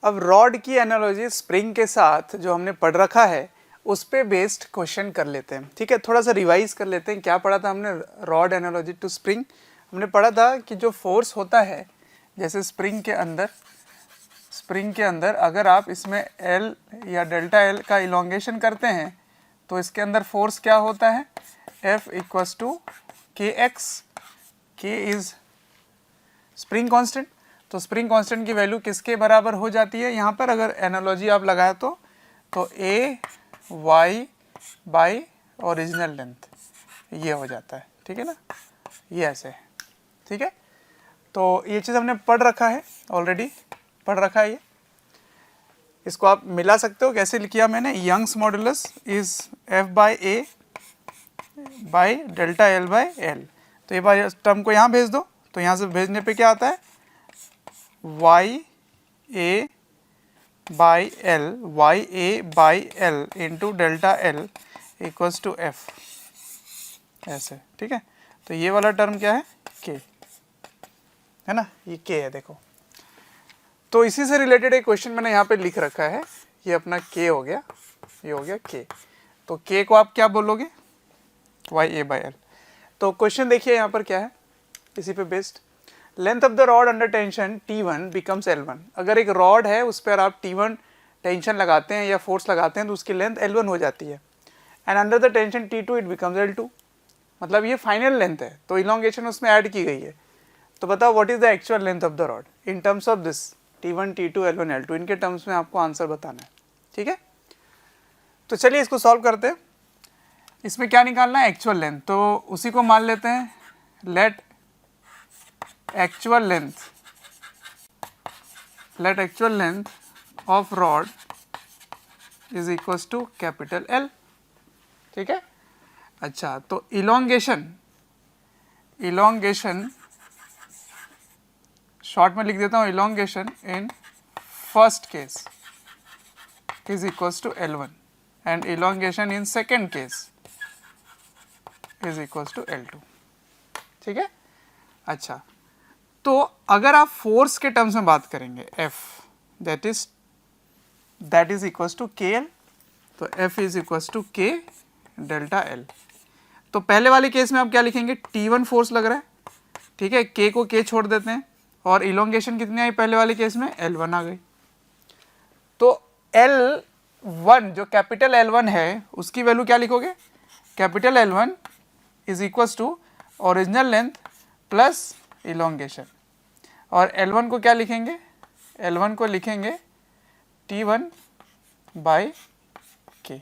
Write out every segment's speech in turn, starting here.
अब रॉड की analogy spring के साथ जो हमने पढ़ रखा है उस पे बेस्ड क्वेश्चन कर लेते हैं। ठीक है, थोड़ा सा रिवाइज कर लेते हैं। क्या पढ़ा था हमने रॉड एनालॉजी टू स्प्रिंग? हमने पढ़ा था कि जो फोर्स होता है, जैसे स्प्रिंग के अंदर अगर आप इसमें L या डेल्टा L का इलोंगेशन करते हैं तो इसके अंदर फोर्स क्या होता है? F equals to kx। k is spring constant, तो स्प्रिंग कांस्टेंट की वैल्यू किसके बराबर हो जाती है? यहाँ पर अगर एनालॉजी आप लगाए तो a y by original length ये हो जाता है। ठीक है ना, ये ऐसे है। ठीक है, तो ये चीज़ हमने पढ़ रखा है, ऑलरेडी पढ़ रखा है। ये इसको आप मिला सकते हो। कैसे किया मैंने? Young's modulus is f by A by delta L by L. तो ये बार टर्म को यहाँ भेज दो, तो यहाँ से भेजने पे क्या आता है? Y A by L into delta L equals to F, ऐसे। ठीक है, तो ये वाला टर्म क्या है? के, है ना, ये के है। देखो, तो इसी से रिलेटेड एक क्वेश्चन मैंने यहाँ पे लिख रखा है। ये अपना के हो गया, ये हो गया के। तो के को आप क्या बोलोगे? Y A by L. तो क्वेश्चन देखिए यहाँ पर क्या है, इसी पे based. Length of the rod under tension T1 becomes L1। अगर एक रॉड है उस पर आप T1 टेंशन लगाते हैं या फोर्स लगाते हैं तो उसकी लेंथ L1 हो जाती है। And under the tension T2 it becomes L2। मतलब ये फाइनल लेंथ है, तो इलोंगेशन उसमें ऐड की गई है। तो बताओ what is the actual length of the rod in terms of this T1 T2 L1 L2। इनके टर्म्स में आपको आंसर बताना है। ठीक है, तो चलिए इसको सॉल्व करते हैं। इसमें क्या निकालना है? Actual length. तो उसी को मान लेते हैं, let actual length of rod is equals to capital L। ठीक है, अच्छा, तो इलोंगेशन शॉर्ट में लिख देता हूँ, elongation in first case is equals to L1 and elongation in second case is equals to L2। ठीक है, अच्छा, तो अगर आप फोर्स के टर्म्स में बात करेंगे, F that is equals to KL, तो F is equals to K delta L। तो पहले वाले केस में आप क्या लिखेंगे? T1 फोर्स लग रहा है। ठीक है, K को K छोड़ देते हैं और इलोंगेशन कितनी आई पहले वाले केस में? L1 आ गई। तो L1 जो कैपिटल L1 है उसकी वैल्यू क्या लिखोगे? Capital L1 is equals to original length plus elongation. और L1 को क्या लिखेंगे? L1 को लिखेंगे T1 बाई K,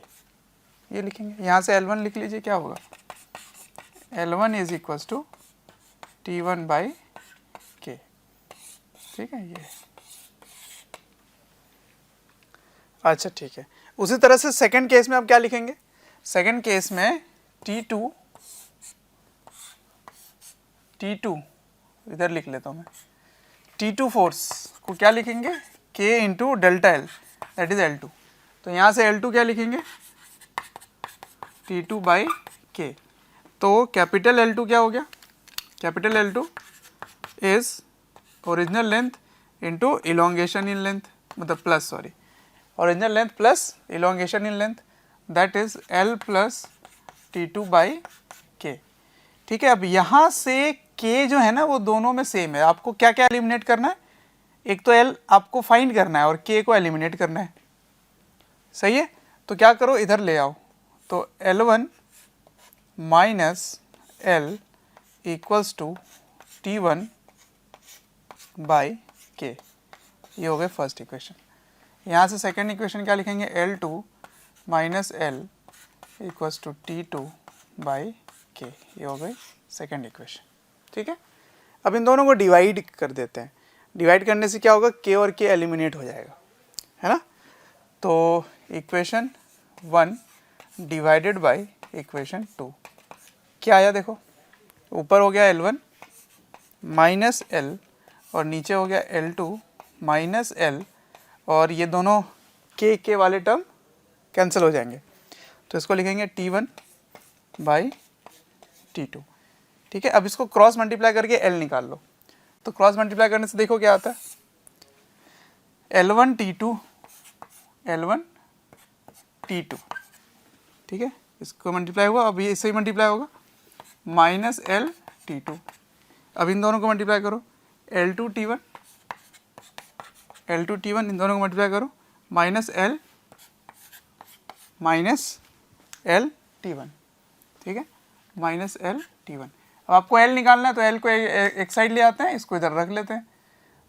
ये लिखेंगे। यहाँ से L1 लिख लीजिए, क्या होगा? L1 is equals to T1 by K। ठीक है, ये अच्छा, ठीक है। उसी तरह से सेकंड केस में आप क्या लिखेंगे? सेकंड केस में T2 इधर लिख लेता हूँ मैं, T2 फोर्स को क्या लिखेंगे? K into delta L that is L2। तो यहाँ से L2 क्या लिखेंगे? T2 by K। तो कैपिटल L2 क्या हो गया? Capital L2 is original length into elongation in length, मतलब plus, sorry, original length plus elongation in length that is L plus T2 by K। ठीक है, अब यहाँ से K जो है ना वो दोनों में सेम है। आपको क्या क्या एलिमिनेट करना है? एक तो L आपको फाइंड करना है और K को एलिमिनेट करना है। सही है, तो क्या करो, इधर ले आओ। तो L1 minus L equals to T1 by K, ये हो गए फर्स्ट इक्वेशन। यहाँ से सेकेंड इक्वेशन क्या लिखेंगे? L2 minus L equals to T2 by K, ये हो गई सेकेंड इक्वेशन। ठीक है, अब इन दोनों को डिवाइड कर देते हैं। डिवाइड करने से क्या होगा? K और K एलिमिनेट हो जाएगा, है ना। तो इक्वेशन 1 डिवाइडेड बाई इक्वेशन 2 क्या आया? देखो, ऊपर हो गया L1 माइनस L और नीचे हो गया L2 माइनस L, और ये दोनों K वाले टर्म कैंसिल हो जाएंगे। तो इसको लिखेंगे T1 बाई T2। ठीक है। अब इसको क्रॉस मल्टीप्लाई करके L निकाल लो, तो क्रॉस मल्टीप्लाई करने से देखो क्या आता है, L1T2 L1T2, ठीक है, इसको मल्टीप्लाई हुआ, अब ये इससे ही मल्टीप्लाई होगा माइनस L T2, अब इन दोनों को मल्टीप्लाई करो L2T1 इन दोनों को मल्टीप्लाई करो माइनस L T1, ठीक है, माइनस L T1। अब आपको L निकालना है तो L को एक साइड ले आते हैं, इसको इधर रख लेते हैं,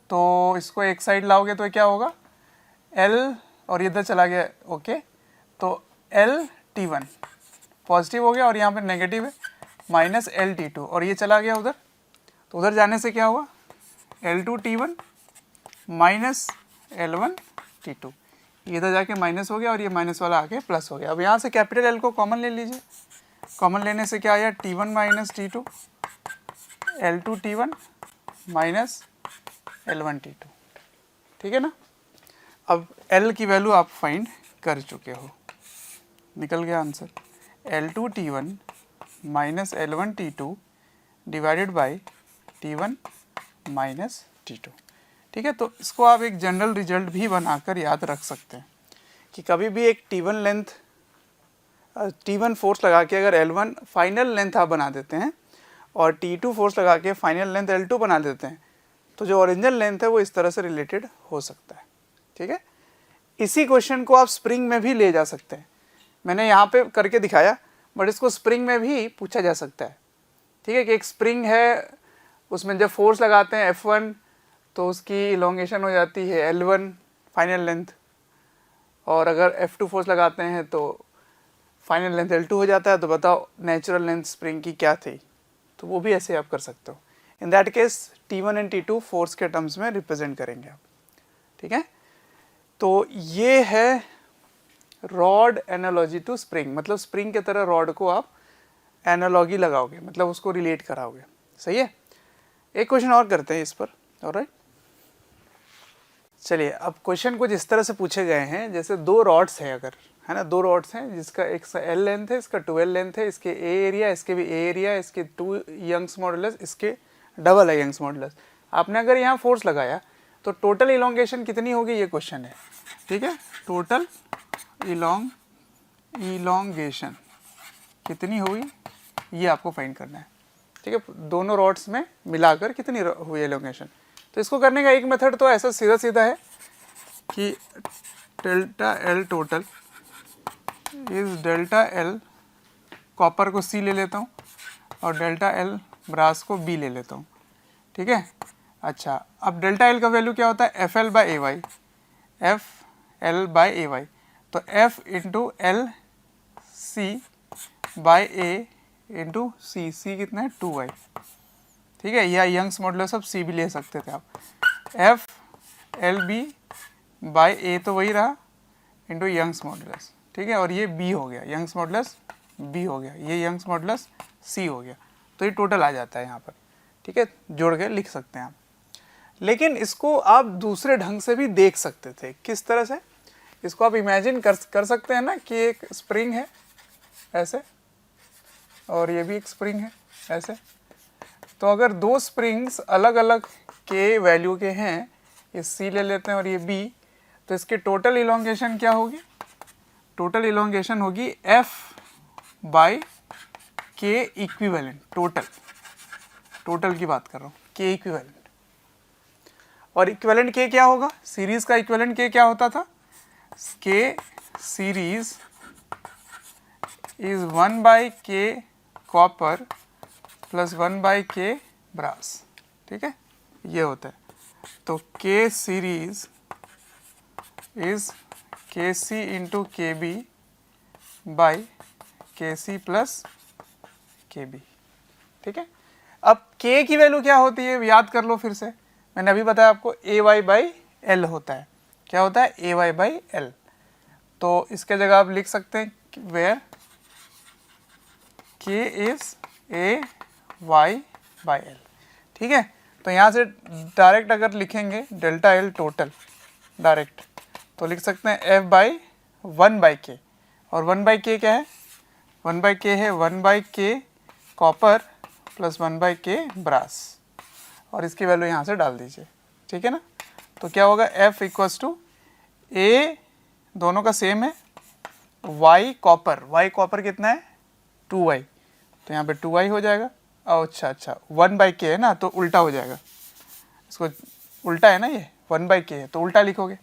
तो इसको एक साइड लाओगे तो क्या होगा L और इधर चला गया, ओके, तो LT1 पॉजिटिव हो गया और यहाँ पे नेगेटिव है माइनस LT2 और ये चला गया उधर, तो उधर जाने से क्या हुआ L2T1 माइनस L1T2, ये इधर जाके माइनस हो गया और ये माइनस वाला आके प्लस हो गया। अब यहाँ से कैपिटल L को कॉमन ले लीजिए, कॉमन लेने से क्या आया T1 minus T2 L2T1 minus L1T2, ठीक है ना। अब L की वैल्यू आप फाइंड कर चुके हो, निकल गया answer L2T1 minus L1T2 divided by T1 minus T2, ठीक है। तो इसको आप एक जनरल रिजल्ट भी बनाकर याद रख सकते हैं कि कभी भी एक T1 फोर्स लगा के अगर L1 फाइनल लेंथ आप बना देते हैं और T2 फोर्स लगा के फाइनल लेंथ L2 बना देते हैं, तो जो ओरिजिनल लेंथ है वो इस तरह से रिलेटेड हो सकता है, ठीक है। इसी क्वेश्चन को आप स्प्रिंग में भी ले जा सकते हैं, मैंने यहाँ पे करके दिखाया, बट इसको स्प्रिंग में भी पूछा जा सकता है, ठीक है, कि एक स्प्रिंग है, उसमें जब फोर्स लगाते हैं F1 तो उसकी इलोंगेशन हो जाती है L1 फाइनल लेंथ, और अगर F2 फोर्स लगाते हैं तो फाइनल लेंथ L2 हो जाता है, तो बताओ नेचुरल लेंथ स्प्रिंग की क्या थी, तो वो भी ऐसे आप कर सकते हो। In that case T1 and T2 force के टर्म्स में रिप्रेजेंट करेंगे आप, ठीक है। तो ये है रॉड एनालॉजी टू स्प्रिंग, मतलब स्प्रिंग के तरह रॉड को आप एनालॉगी लगाओगे, मतलब उसको रिलेट कराओगे, सही है। एक क्वेश्चन और करते हैं इस पर, ऑलराइट। चलिए, अब क्वेश्चन कुछ इस तरह से पूछे गए हैं, जैसे दो रॉड्स हैं, अगर है ना, दो रॉड्स हैं जिसका एक L लेंथ है, इसका 12 लेंथ है, इसके A एरिया, इसके भी A एरिया, इसके 2 यंग्स मॉडुलस, इसके डबल है यंग्स मॉडुलस। आपने अगर यहाँ फोर्स लगाया तो टोटल इलोंगेशन कितनी होगी, ये क्वेश्चन है, ठीक है, टोटल इलोंगेशन कितनी हुई ये आपको फाइंड करना है, ठीक है, दोनों रॉड्स में मिलाकर कितनी हुई इलोंगेशन। तो इसको करने का एक मेथड तो ऐसा सीधा सीधा है कि delta L total is delta L, copper को C ले लेता हूँ और डेल्टा L ब्रास को B ले लेता हूँ, ठीक है। अच्छा, अब डेल्टा L का वैल्यू क्या होता है FL by AY, FL by AY, तो F into L C by A into C, C कितना है 2y, ठीक है, या यंग्स मॉडुलस ऑफ C भी ले सकते थे आप, F L B by A तो वही रहा इंटू यंग्स मॉडुलस, ठीक है, और ये B हो गया, यंग्स मॉडुलस B हो गया, ये यंग्स मॉडुलस C हो गया, तो ये टोटल आ जाता है यहाँ पर, ठीक है, जोड़ के लिख सकते हैं आप। लेकिन इसको आप दूसरे ढंग से भी देख सकते थे, किस तरह से, इसको आप इमेजिन कर सकते हैं ना कि एक स्प्रिंग है ऐसे और ये भी एक स्प्रिंग है ऐसे, तो अगर दो स्प्रिंग्स अलग अलग के वैल्यू के हैं, ये C ले लेते हैं और ये B, तो इसके टोटल इलोंगेशन क्या होगी, टोटल इलोंगेशन होगी F by K equivalent, total की बात कर रहा हूँ, K इक्विवेलेंट। और इक्विवेलेंट K क्या होगा, सीरीज का इक्विवेलेंट K क्या होता था, K series is 1 by K copper plus 1 by K brass, ठीक है, ये होता है। तो K series is KC into KB by KC plus KB, ठीक है। अब K की वैल्यू क्या होती है याद कर लो फिर से, मैंने अभी बताया आपको AY बाई L होता है, क्या होता है AY बाई L, तो इसके जगह आप लिख सकते हैं where K is AY by L, ठीक है। तो यहाँ से डायरेक्ट अगर लिखेंगे डेल्टा L टोटल डायरेक्ट, तो लिख सकते हैं F बाई 1 बाई K, और 1 बाई K क्या है, 1 बाई K है 1 by K copper plus 1/k brass, और इसकी वैल्यू यहाँ से डाल दीजिए, ठीक है ना। तो क्या होगा, F इक्वल्स टू A दोनों का सेम है, Y कॉपर कितना है 2y, तो यहाँ पे 2y हो जाएगा। अच्छा 1/k है ना, तो उल्टा हो जाएगा, इसको उल्टा है ना, ये 1/k है तो उल्टा लिखोगे।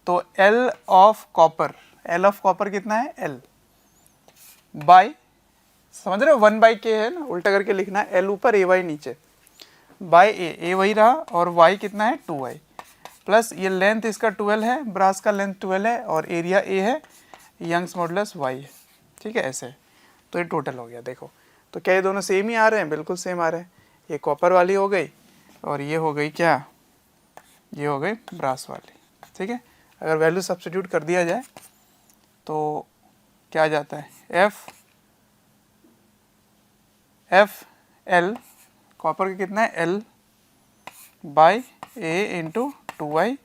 तो L ऑफ कॉपर कितना है L बाई, समझ रहे हो 1/k है ना, उल्टा करके लिखना है, L ऊपर AY नीचे, बाई A वही रहा, और Y कितना है 2y, प्लस ये लेंथ इसका 12 है, ब्रास का लेंथ 12 है, और एरिया A है, यंग्स मॉडुलस Y है, ठीक है ऐसे। तो ये टोटल हो गया, देखो तो क्या ये दोनों सेम ही आ रहे हैं, बिल्कुल सेम आ रहे हैं। ये कॉपर वाली हो गई, और ये हो गई क्या, ये हो गई ब्रास वाली, ठीक है। अगर वैल्यू सब्स्टिट्यूट कर दिया जाए तो क्या आ जाता है, एफ एल कॉपर का कितना है L by A into 2y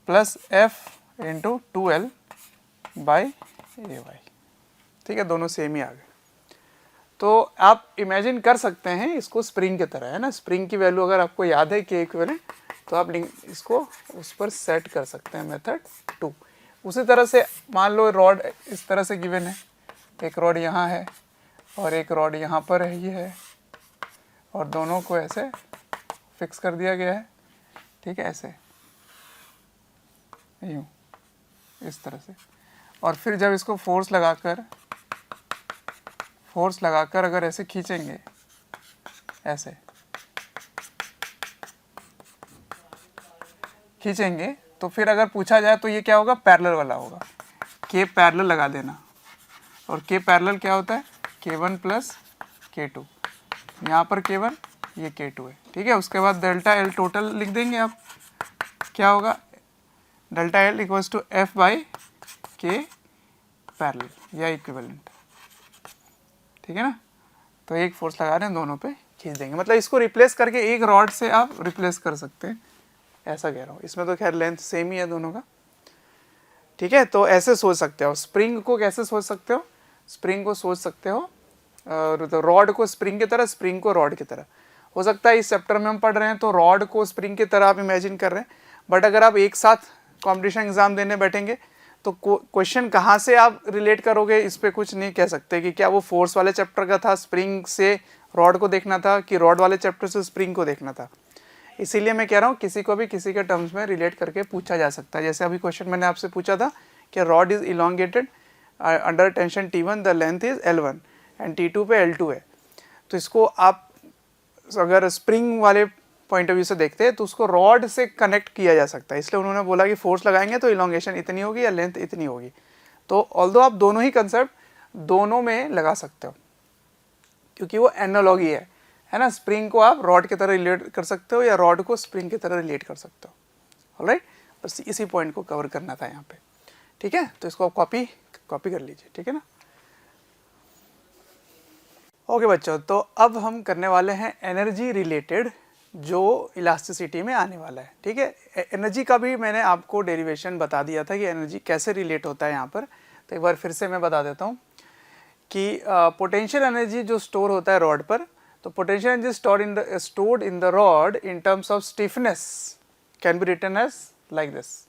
plus F into 2L by AY, ठीक है, दोनों सेम ही आ गए। तो आप इमेजिन कर सकते हैं इसको स्प्रिंग की तरह, है ना, स्प्रिंग की वैल्यू अगर आपको याद है K इक्विवेलेंट, तो आप इसको उस पर सेट कर सकते हैं, मेथड 2। उसी तरह से मान लो रॉड इस तरह से गिवन है, एक रॉड यहाँ है और एक रॉड यहाँ पर है, ये है, और दोनों को ऐसे फिक्स कर दिया गया है, ठीक है, ऐसे यूँ इस तरह से। और फिर जब इसको फोर्स लगाकर अगर ऐसे खींचेंगे, ऐसे खींचेंगे, तो फिर अगर पूछा जाए तो ये क्या होगा, पैरेलल वाला होगा, K पैरेलल लगा देना, और K पैरेलल क्या होता है K1 प्लस K2, यहाँ पर K1 ये K2 है, ठीक है। उसके बाद डेल्टा L टोटल लिख देंगे आप, क्या होगा delta L equals to F by K parallel या इक्विवेलेंट, ठीक है ना। तो एक फोर्स लगा रहे हैं, दोनों पे खींच देंगे, मतलब इसको रिप्लेस करके एक रॉड से आप रिप्लेस कर सकते हैं, ऐसा कह रहा हूँ। इसमें तो खैर लेंथ सेम ही है दोनों का, ठीक है। तो ऐसे सोच सकते हो स्प्रिंग को, कैसे सोच सकते हो, स्प्रिंग को सोच सकते हो तो रॉड को स्प्रिंग की तरह, स्प्रिंग को रॉड की तरह। हो सकता है इस चैप्टर में हम पढ़ रहे हैं तो रॉड को स्प्रिंग की तरह आप इमेजिन कर रहे हैं, बट अगर आप एक साथ कॉम्पिटिशन एग्जाम देने बैठेंगे तो क्वेश्चन कहाँ से आप रिलेट करोगे, इस पर कुछ नहीं कह सकते कि क्या वो फोर्स वाले चैप्टर का था, स्प्रिंग से रॉड को देखना था, कि रॉड वाले चैप्टर से स्प्रिंग को देखना था। इसीलिए मैं कह रहा हूँ किसी को भी किसी के टर्म्स में रिलेट करके पूछा जा सकता है। जैसे अभी क्वेश्चन मैंने आपसे पूछा था कि rod is elongated under tension T1, the length is L1 and T2 पे L2 है, तो इसको आप अगर स्प्रिंग वाले पॉइंट ऑफ व्यू से देखते हैं तो उसको रॉड से कनेक्ट किया जा सकता है। इसलिए उन्होंने बोला कि फोर्स लगाएंगे तो इलोंगेशन इतनी होगी या लेंथ इतनी होगी। तो ऑल्दो आप दोनों ही कंसेप्ट दोनों में लगा सकते हो, क्योंकि वो एनालॉजी है ना। स्प्रिंग को आप रॉड की तरह रिलेट कर सकते हो या रॉड को स्प्रिंग की तरह रिलेट कर सकते हो, ऑलराइट। बस इसी पॉइंट को कवर करना था यहाँ पे, ठीक है। तो इसको आप कॉपी कर लीजिए, ठीक है ना। ओके बच्चों, तो अब हम करने वाले हैं एनर्जी रिलेटेड जो इलास्टिसिटी में आने वाला है, ठीक है। एनर्जी का भी मैंने आपको डेरिवेशन बता दिया था कि एनर्जी कैसे रिलेट होता है यहाँ पर। तो एक बार फिर से मैं बता देता हूँ कि पोटेंशियल एनर्जी जो स्टोर होता है रॉड पर, तो potential energy stored in the rod in terms of stiffness can be written as like this,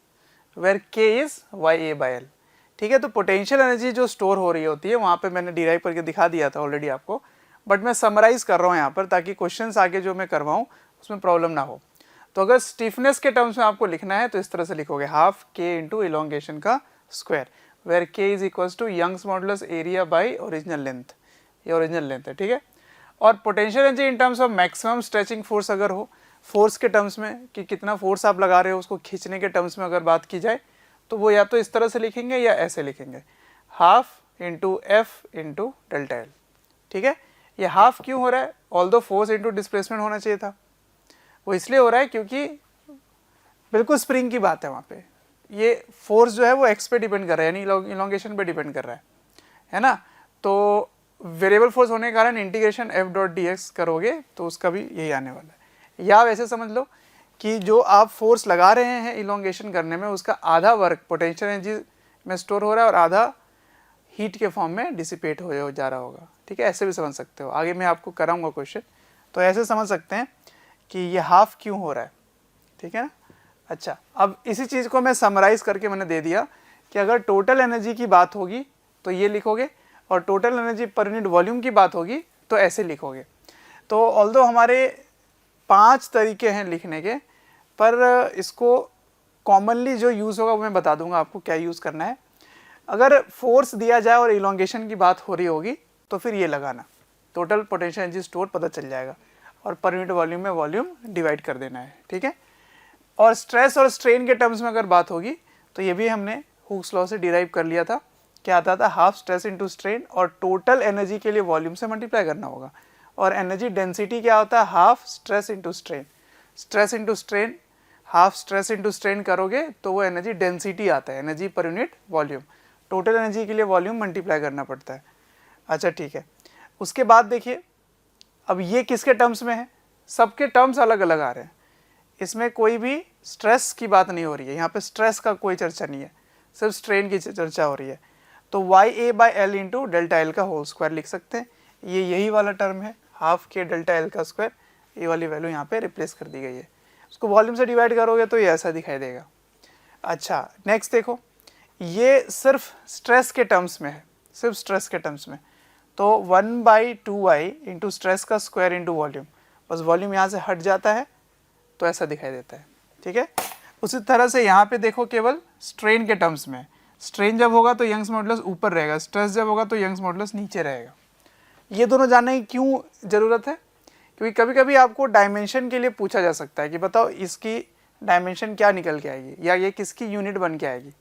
where K is YA by L, ठीक है। तो पोटेंशियल एनर्जी जो स्टोर हो रही होती है वहाँ पे मैंने डिराइव करके दिखा दिया था ऑलरेडी आपको, बट मैं समराइज कर रहा हूँ यहाँ पर ताकि क्वेश्चंस आगे जो मैं करवाऊँ उसमें प्रॉब्लम ना हो। तो अगर स्टिफनेस के टर्म्स में आपको लिखना है तो इस तरह से लिखोगे, हाफ K इंटू इलोंगेशन का square, where K is equals to Young's modulus area by original length, ये ओरिजिनल लेंथ है, ठीक है। और potential energy in terms of maximum stretching force अगर हो, फोर्स के टर्म्स में कि कितना फोर्स आप लगा रहे हो उसको खींचने के टर्म्स में अगर बात की जाए तो वो या तो इस तरह से लिखेंगे या ऐसे लिखेंगे, half into F into delta L, ठीक है। ये हाफ क्यों हो रहा है, ऑल्दो फोर्स इंटू डिस्प्लेसमेंट होना चाहिए था, वो इसलिए हो रहा है क्योंकि बिल्कुल स्प्रिंग की बात है वहाँ पे, ये फोर्स जो है वो एक्स पे डिपेंड कर रहा है, यानी इलोंगेशन पे डिपेंड कर रहा है ना। तो वेरिएबल फोर्स होने के कारण integration F dot D x करोगे तो उसका भी यही आने वाला है। या वैसे समझ लो कि जो आप फोर्स लगा रहे हैं इलोंगेशन करने में उसका आधा वर्क पोटेंशियल एनर्जी में स्टोर हो रहा है और आधा हीट के फॉर्म में डिसिपेट हो जा रहा होगा, ठीक है। ऐसे भी समझ सकते हो, आगे मैं आपको कराऊंगा क्वेश्चन तो ऐसे समझ सकते हैं कि ये हाफ क्यों हो रहा है, ठीक है ना। अच्छा, अब इसी चीज़ को मैं समराइज करके मैंने दे दिया कि अगर टोटल एनर्जी की बात होगी तो ये लिखोगे, और total energy per unit volume की बात होगी तो ऐसे लिखोगे। तो ऑल्दो हमारे 5 तरीके हैं लिखने के, पर इसको कॉमनली जो यूज़ होगा वो मैं बता दूंगा आपको क्या यूज़ करना है। अगर फोर्स दिया जाए और इलोंगेशन की बात हो रही होगी तो फिर ये लगाना, टोटल पोटेंशियल एनर्जी स्टोर पता चल जाएगा, और पर यूनिट वॉल्यूम में वॉल्यूम डिवाइड कर देना है, ठीक है। और स्ट्रेस और स्ट्रेन के टर्म्स में अगर बात होगी तो ये भी हमने हुक्स लॉ से डिराइव कर लिया था, क्या आता था, हाफ स्ट्रेस इंटू स्ट्रेन, और टोटल एनर्जी के लिए वॉल्यूम से मल्टीप्लाई करना होगा। और एनर्जी डेंसिटी क्या होता है, half stress into strain, stress into strain, half stress into strain करोगे तो वो एनर्जी डेंसिटी आता है, energy per unit volume. Total energy के लिए वॉल्यूम मल्टीप्लाई करना पड़ता है। अच्छा ठीक है, उसके बाद देखिए अब ये किसके टर्म्स में है, सबके टर्म्स अलग अलग आ रहे हैं, इसमें कोई भी स्ट्रेस की बात नहीं हो रही है, यहाँ पे स्ट्रेस का कोई चर्चा नहीं है, सिर्फ स्ट्रेन की चर्चा हो रही है। तो Y A by L into delta L का होल स्क्वायर लिख सकते हैं, ये यही वाला टर्म है, हाफ के डेल्टा एल का स्क्वायर, ये वाली वैल्यू यहाँ पे रिप्लेस कर दी गई है। उसको वॉल्यूम से डिवाइड करोगे तो ये ऐसा दिखाई देगा। अच्छा नेक्स्ट देखो, ये सिर्फ स्ट्रेस के टर्म्स में है, सिर्फ स्ट्रेस के टर्म्स में, तो 1/2y इंटू स्ट्रेस का स्क्वायर इंटू वॉल्यूम, बस वॉल्यूम यहाँ से हट जाता है तो ऐसा दिखाई देता है, ठीक है। उसी तरह से यहाँ पे देखो केवल स्ट्रेन के टर्म्स में, स्ट्रेन जब होगा तो यंग्स मॉडुलस ऊपर रहेगा, स्ट्रेस जब होगा तो यंग्स मॉडुलस नीचे रहेगा। ये दोनों जानने की क्यों ज़रूरत है, क्योंकि कभी कभी आपको डायमेंशन के लिए पूछा जा सकता है कि बताओ इसकी डायमेंशन क्या निकल के आएगी, या ये किसकी यूनिट बन के आएगी।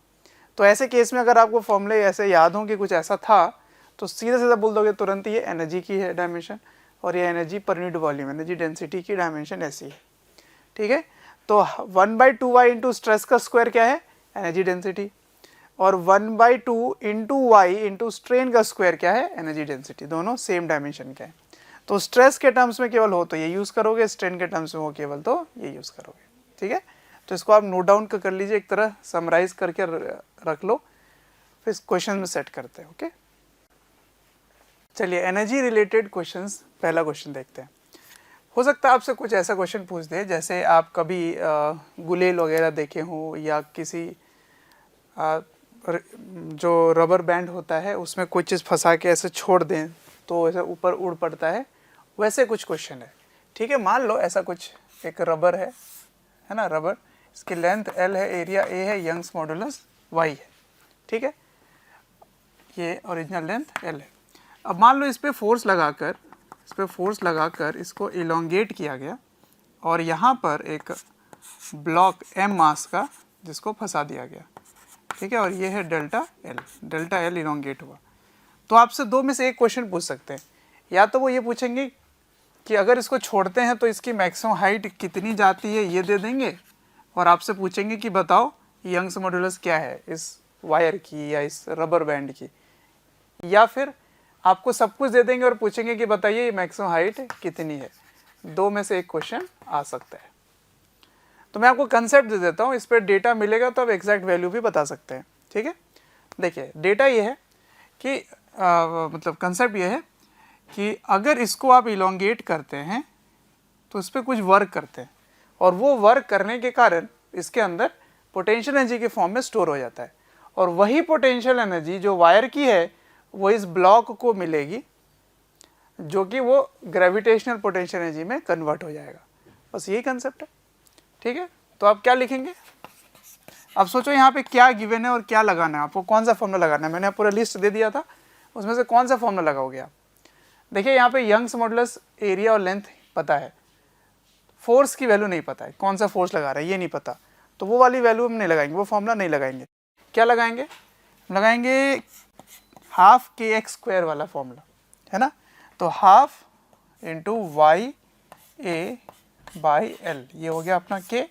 तो ऐसे केस में अगर आपको फॉर्मूले ऐसे याद हों कि कुछ ऐसा था तो सीधा सीधा बोल दोगे तुरंत ये एनर्जी की है डायमेंशन, और ये energy per unit volume, energy density की डायमेंशन ऐसी है, ठीक है। तो 1/2y इंटू स्ट्रेस का स्क्वायर क्या है, एनर्जी डेंसिटी, और 1/2 इंटू वाई इंटू स्ट्रेन का स्क्वायर क्या है, एनर्जी डेंसिटी, दोनों सेम डायमेंशन के हैं। तो स्ट्रेस के टर्म्स में केवल हो तो ये यूज़ करोगे, स्ट्रेन के टर्म्स में हो केवल तो ये यूज़ करोगे, ठीक है। तो इसको आप नोट डाउन कर लीजिए, एक तरह समराइज करके रख लो, फिर क्वेश्चन में सेट करते हैं, ओके। चलिए एनर्जी रिलेटेड क्वेश्चंस, पहला क्वेश्चन देखते हैं। हो सकता है आपसे कुछ ऐसा क्वेश्चन पूछ दे जैसे आप कभी गुलेल वगैरह देखे हो, या किसी जो रबर बैंड होता है उसमें कोई चीज़ फंसा के ऐसे छोड़ दें तो ऐसे ऊपर उड़ पड़ता है, वैसे कुछ क्वेश्चन है, ठीक है। मान लो ऐसा कुछ एक रबर है ना, रबर, इसकी लेंथ L है, एरिया A है, यंग्स मॉडुलस Y है, ठीक है, ये ओरिजिनल लेंथ L है। अब मान लो इस पर फोर्स लगाकर इसको इलोंगेट किया गया, और यहाँ पर एक ब्लॉक M मास का जिसको फंसा दिया गया, ठीक है, और ये है डेल्टा L इलोंगेट हुआ। तो आपसे दो में से एक क्वेश्चन पूछ सकते हैं, या तो वो ये पूछेंगे कि अगर इसको छोड़ते हैं तो इसकी मैक्सिमम हाइट कितनी जाती है, ये दे देंगे, और आपसे पूछेंगे कि बताओ यंग्स मॉडुलस क्या है इस वायर की या इस रबर बैंड की, या फिर आपको सब कुछ दे देंगे और पूछेंगे कि बताइए मैक्सिमम हाइट कितनी है। दो में से एक क्वेश्चन आ सकता है। तो मैं आपको कंसेप्ट दे देता हूँ, इस पर डेटा मिलेगा तो आप एग्जैक्ट वैल्यू भी बता सकते हैं, ठीक है। देखिए डेटा ये है कि मतलब कंसेप्ट ये है कि अगर इसको आप इलोंगेट करते हैं तो इस पर कुछ वर्क करते हैं, और वो वर्क करने के कारण इसके अंदर पोटेंशियल एनर्जी के फॉर्म में स्टोर हो जाता है, और वही पोटेंशियल एनर्जी जो वायर की है वो इस ब्लॉक को मिलेगी, जो कि वो ग्रेविटेशनल पोटेंशियल एनर्जी में कन्वर्ट हो जाएगा। बस यही कंसेप्ट है, ठीक है। तो आप क्या लिखेंगे, अब सोचो यहाँ पे क्या गिवन है और क्या लगाना है, आपको कौन सा फॉर्मूला लगाना है। मैंने पूरा लिस्ट दे दिया था, उसमें से कौन सा फॉर्मूला लगाओगे आप। देखिए यहाँ पे यंग्स मॉडुलस एरिया और लेंथ पता है, फोर्स की वैल्यू नहीं पता है, कौन सा फोर्स लगा रहा है ये नहीं पता, तो वो वाली वैल्यू हम नहीं लगाएंगे, वो फॉर्मूला नहीं लगाएंगे। क्या लगाएंगे, लगाएंगे हाफ kx² वाला फॉर्मूला, है ना। तो half into Y A by L, ये हो गया अपना k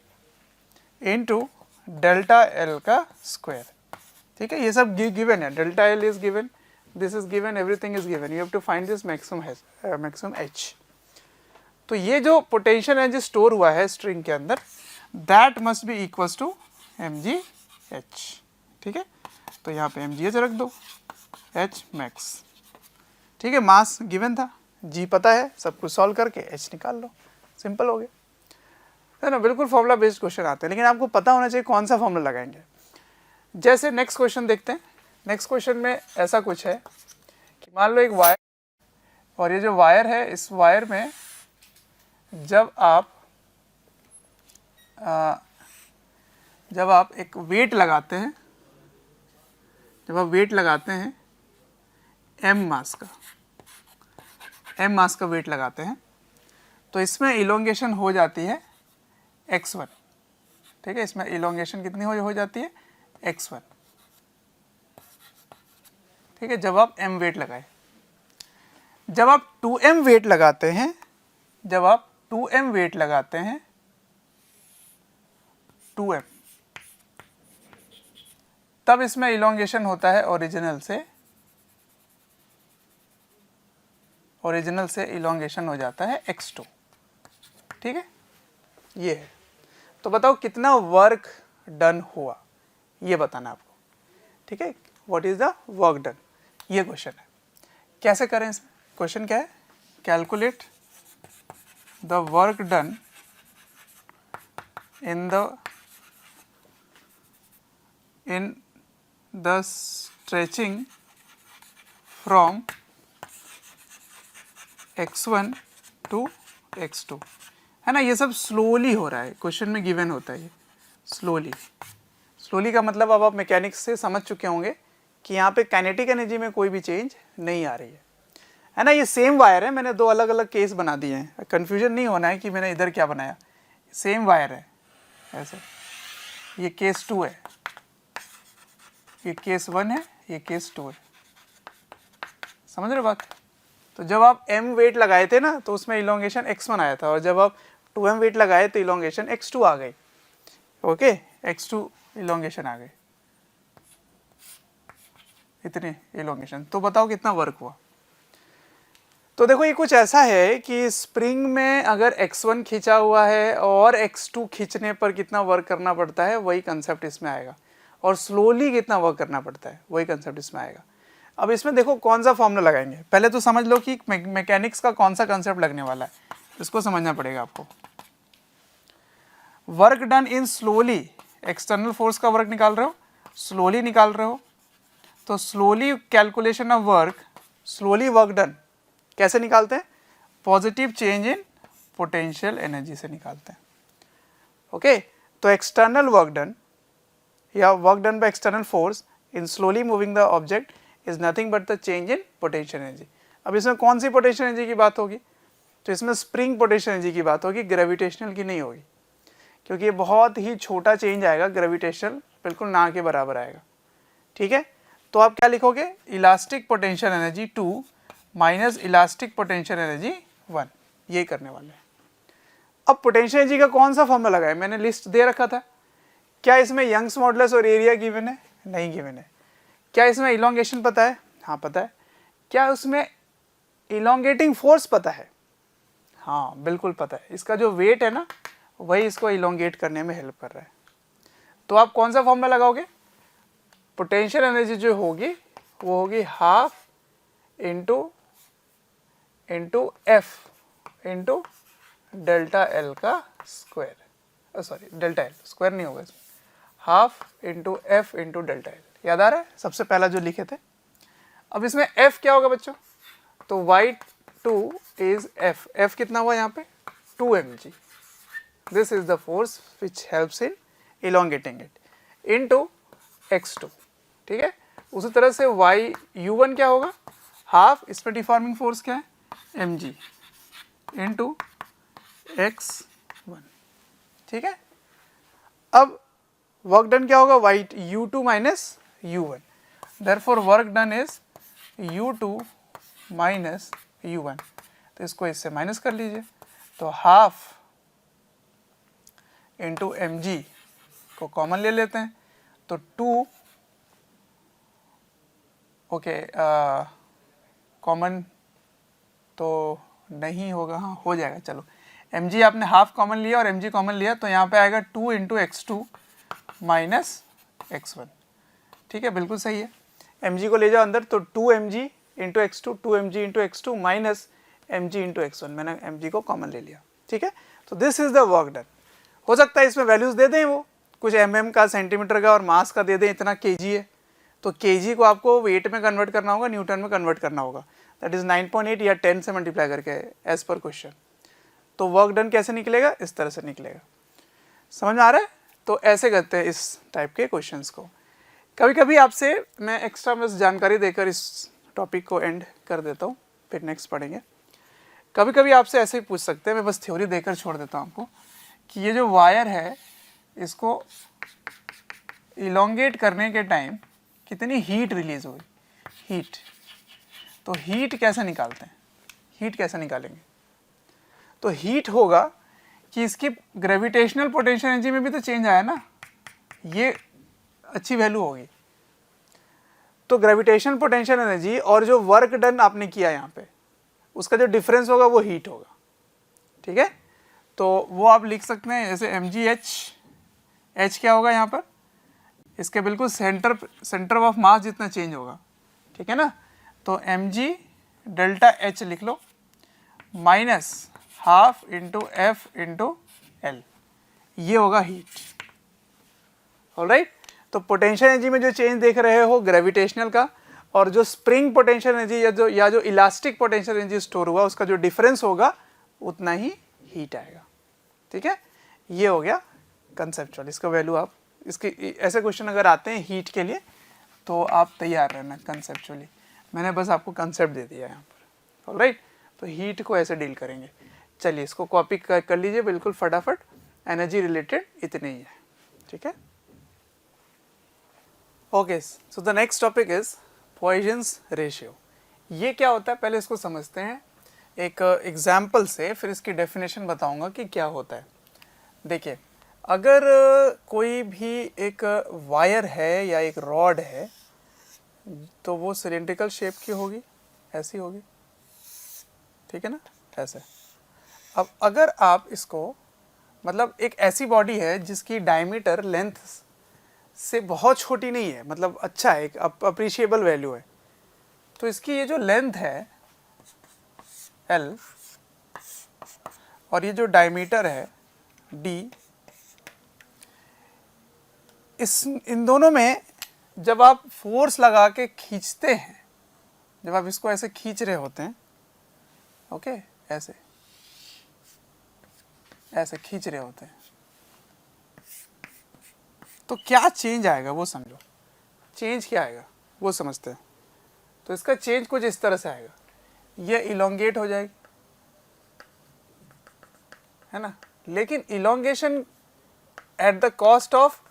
इंटू डेल्टा एल का स्क्वायर, ठीक है। ये सब गिवन है, delta L is given, this is given, everything is given, you have to find this maximum h। तो ये जो पोटेंशियल एनर्जी स्टोर हुआ है स्ट्रिंग के अंदर, that must be equals to mgh, ठीक है। तो यहाँ पे mgh रख दो, h मैक्स, ठीक है, मास गिवन था g पता है, सब कुछ सॉल्व करके h निकाल लो, सिंपल हो गया, है ना। बिल्कुल फॉर्मूला बेस्ड क्वेश्चन आते हैं, लेकिन आपको पता होना चाहिए कौन सा फॉर्मूला लगाएंगे। जैसे नेक्स्ट क्वेश्चन देखते हैं। नेक्स्ट क्वेश्चन में ऐसा कुछ है कि मान लो एक वायर, और ये जो वायर है, इस वायर में जब आप एक वेट लगाते हैं, जब आप वेट लगाते हैं m मास का वेट लगाते हैं, तो इसमें इलोंगेशन हो जाती है x1, ठीक है। इसमें इलोंगेशन कितनी हो जाती है, x1, ठीक है, जब आप m वेट लगाए। जब आप 2m वेट लगाते हैं, जब आप 2m वेट लगाते हैं, 2m, तब इसमें इलोंगेशन होता है ओरिजिनल से इलोंगेशन हो जाता है x2, ठीक है। ये है, तो बताओ कितना वर्क डन हुआ, ये बताना आपको, ठीक है। What is the work done, ये क्वेश्चन है। कैसे करें इसमें, क्वेश्चन क्या है, calculate the work done in the stretching from x1 to x2, है ना। ये सब स्लोली हो रहा है, क्वेश्चन में गिवन होता है ये स्लोली का मतलब अब आप मैकेनिक्स से समझ चुके होंगे कि यहाँ पे काइनेटिक एनर्जी में कोई भी चेंज नहीं आ रही है ना। ये सेम वायर है, मैंने दो अलग अलग केस बना दिए हैं, कंफ्यूजन नहीं होना है कि मैंने इधर क्या बनाया, सेम वायर है ऐसे। ये केस 2 है, ये केस 1 है, ये केस 2 है, समझ रहे बात। तो जब आप m वेट लगाए थे ना, तो उसमें इलोंगेशन x1 आया था, और जब आप 2m वेट लगाए तो इलोंगेशन x2 आ गई, ओके, x2 इलोंगेशन आ गई, इतनी इलोंगेशन। तो बताओ कितना वर्क हुआ। तो देखो ये कुछ ऐसा है कि स्प्रिंग में अगर x1 खींचा हुआ है और x2 खींचने पर कितना वर्क करना पड़ता है, वही कंसेप्ट इसमें आएगा, और स्लोली कितना वर्क करना पड़ता है, वही कंसेप्ट इसमें आएगा। अब इसमें देखो कौन सा फॉर्मूला लगाएंगे, पहले तो समझ लो कि मैकेनिक्स का कौन सा कंसेप्ट लगने वाला है, इसको समझना पड़ेगा आपको। वर्क डन इन स्लोली, एक्सटर्नल फोर्स का वर्क निकाल रहे हो, स्लोली निकाल रहे हो, तो slowly calculation of work, slowly work done कैसे निकालते हैं, positive change in potential energy से निकालते हैं, ओके। तो एक्सटर्नल वर्क डन या work done by external force in slowly moving the object is nothing but the change in potential energy. अब इसमें कौन सी पोटेंशियल एनर्जी की बात होगी, तो इसमें स्प्रिंग पोटेंशियल एनर्जी की बात होगी, ग्रेविटेशनल की नहीं होगी, क्योंकि ये बहुत ही छोटा चेंज आएगा, ग्रेविटेशनल बिल्कुल ना के बराबर आएगा, ठीक है। तो आप क्या लिखोगे, elastic potential energy 2 minus elastic potential energy 1, ये करने वाले हैं। अब पोटेंशियल एनर्जी का कौन सा फॉर्मूला लगाए, मैंने लिस्ट दे रखा था। क्या इसमें यंग्स मॉडुलस और एरिया गिवन है, नहीं गिवन है। क्या इसमें इलोंगेशन पता है, हाँ पता है। क्या उसमें इलोंगेटिंग फोर्स पता है, हाँ बिल्कुल पता है। इसका जो वेट है ना, वही इसको इलोंगेट करने में हेल्प कर रहा है। तो आप कौन सा फॉर्मूला लगाओगे, पोटेंशियल एनर्जी जो होगी वो होगी half into F into delta L का square, sorry delta L square नहीं होगा इसमें, half into F into delta L, याद आ रहा है सबसे पहला जो लिखे थे। अब इसमें एफ क्या होगा बच्चों, तो y2 इज एफ, एफ कितना हुआ यहाँ पे 2 mg, this is the force which helps in elongating it into x2, ठीक है। उसी तरह से u1 क्या होगा, हाफ, इस पर डिफॉर्मिंग फोर्स क्या है mg इंटू x1, ठीक है। अब वर्क डन क्या होगा, u2 minus u1, therefore work done is u2 minus u1, तो इसको इससे माइनस कर लीजिए, तो हाफ इंटू mg को कॉमन ले लेते हैं, तो 2 ओके, कॉमन तो नहीं होगा, हाँ हो जाएगा, चलो mg आपने हाफ कॉमन लिया और mg कॉमन लिया, तो यहाँ पे आएगा 2 इंटू x2 माइनस x1, ठीक है, बिल्कुल सही है। mg को ले जाओ अंदर, तो 2 mg into x2, 2 mg into x2 minus mg into x1, मैंने mg को कॉमन ले लिया, ठीक है। तो this is the work done. हो सकता है इसमें वैल्यूज दे दें, वो कुछ mm का, सेंटीमीटर का और मास का दे दें, इतना kg है तो kg को आपको वेट में कन्वर्ट करना होगा, न्यूटन में कन्वर्ट करना होगा, दैट इज 9.8 या 10 से मल्टीप्लाई करके एज पर क्वेश्चन। तो वर्क डन कैसे निकलेगा, इस तरह से निकलेगा। समझ में आ रहा है? तो ऐसे करते हैं इस टाइप के क्वेश्चंस को। कभी कभी आपसे मैं एक्स्ट्रा बस जानकारी देकर इस टॉपिक को एंड कर देता हूँ, फिर नेक्स्ट पढ़ेंगे। कभी कभी आपसे ऐसे ही पूछ सकते हैं, मैं बस थ्योरी देकर छोड़ देता हूँ आपको, कि ये जो वायर है इसको इलोंगेट करने के टाइम कितनी हीट रिलीज हुई, हीट। तो हीट कैसे निकालते हैं, हीट कैसे निकालेंगे? तो हीट होगा कि इसकी ग्रेविटेशनल पोटेंशियल एनर्जी में भी तो चेंज आया ना, ये अच्छी वैल्यू होगी। तो ग्रेविटेशनल पोटेंशियल एनर्जी और जो वर्क डन आपने किया यहाँ पे, उसका जो डिफरेंस होगा वो हीट होगा, ठीक है। तो वो आप लिख सकते हैं जैसे mgh, h क्या होगा यहाँ पर, इसके बिल्कुल सेंटर ऑफ मास जितना चेंज होगा, ठीक है ना। तो mg डेल्टा h लिख लो, minus half into F into L, ये होगा heat. All, right potential energy में जो चेंज देख रहे हो ग्रेविटेशनल का, और जो स्प्रिंग पोटेंशियल एनर्जी या जो इलास्टिक पोटेंशियल एनर्जी स्टोर हुआ, उसका जो डिफरेंस होगा उतना ही हीट आएगा, ठीक है। ये हो गया कंसेप्चुअल, इसका वैल्यू आप, इसके ऐसे क्वेश्चन अगर आते हैं हीट के लिए तो आप तैयार रहना कंसेप्चुअली। मैंने बस आपको कंसेप्ट दे दिया यहाँ पर, ऑलराइट। तो हीट को ऐसे डील करेंगे। चलिए इसको कॉपी कर लीजिए बिल्कुल फटाफट, एनर्जी रिलेटेड इतने ही है, ठीक है। Okay, so the next topic is Poisson's ratio. ये क्या होता है पहले इसको समझते हैं एक एग्जाम्पल से, फिर इसकी डेफिनेशन बताऊंगा कि क्या होता है। देखिए, अगर कोई भी एक वायर है या एक रॉड है तो वो सिलेंड्रिकल शेप की होगी, ऐसी होगी, ठीक है ना, ऐसे। अब अगर आप इसको, मतलब एक ऐसी बॉडी है जिसकी डायमीटर लेंथ से बहुत छोटी नहीं है, मतलब अच्छा है, एक अप्रिशिएबल वैल्यू है, तो इसकी ये जो लेंथ है L और ये जो डायमीटर है D, इन दोनों में जब आप फोर्स लगा के खींचते हैं, जब आप इसको ऐसे खींच रहे होते हैं, ओके, ऐसे ऐसे खींच रहे होते हैं, तो क्या चेंज आएगा वो समझो। चेंज क्या आएगा वो समझते हैं। तो इसका चेंज कुछ इस तरह से आएगा, ये इलोंगेट हो जाएगी, है ना, लेकिन elongation at the cost of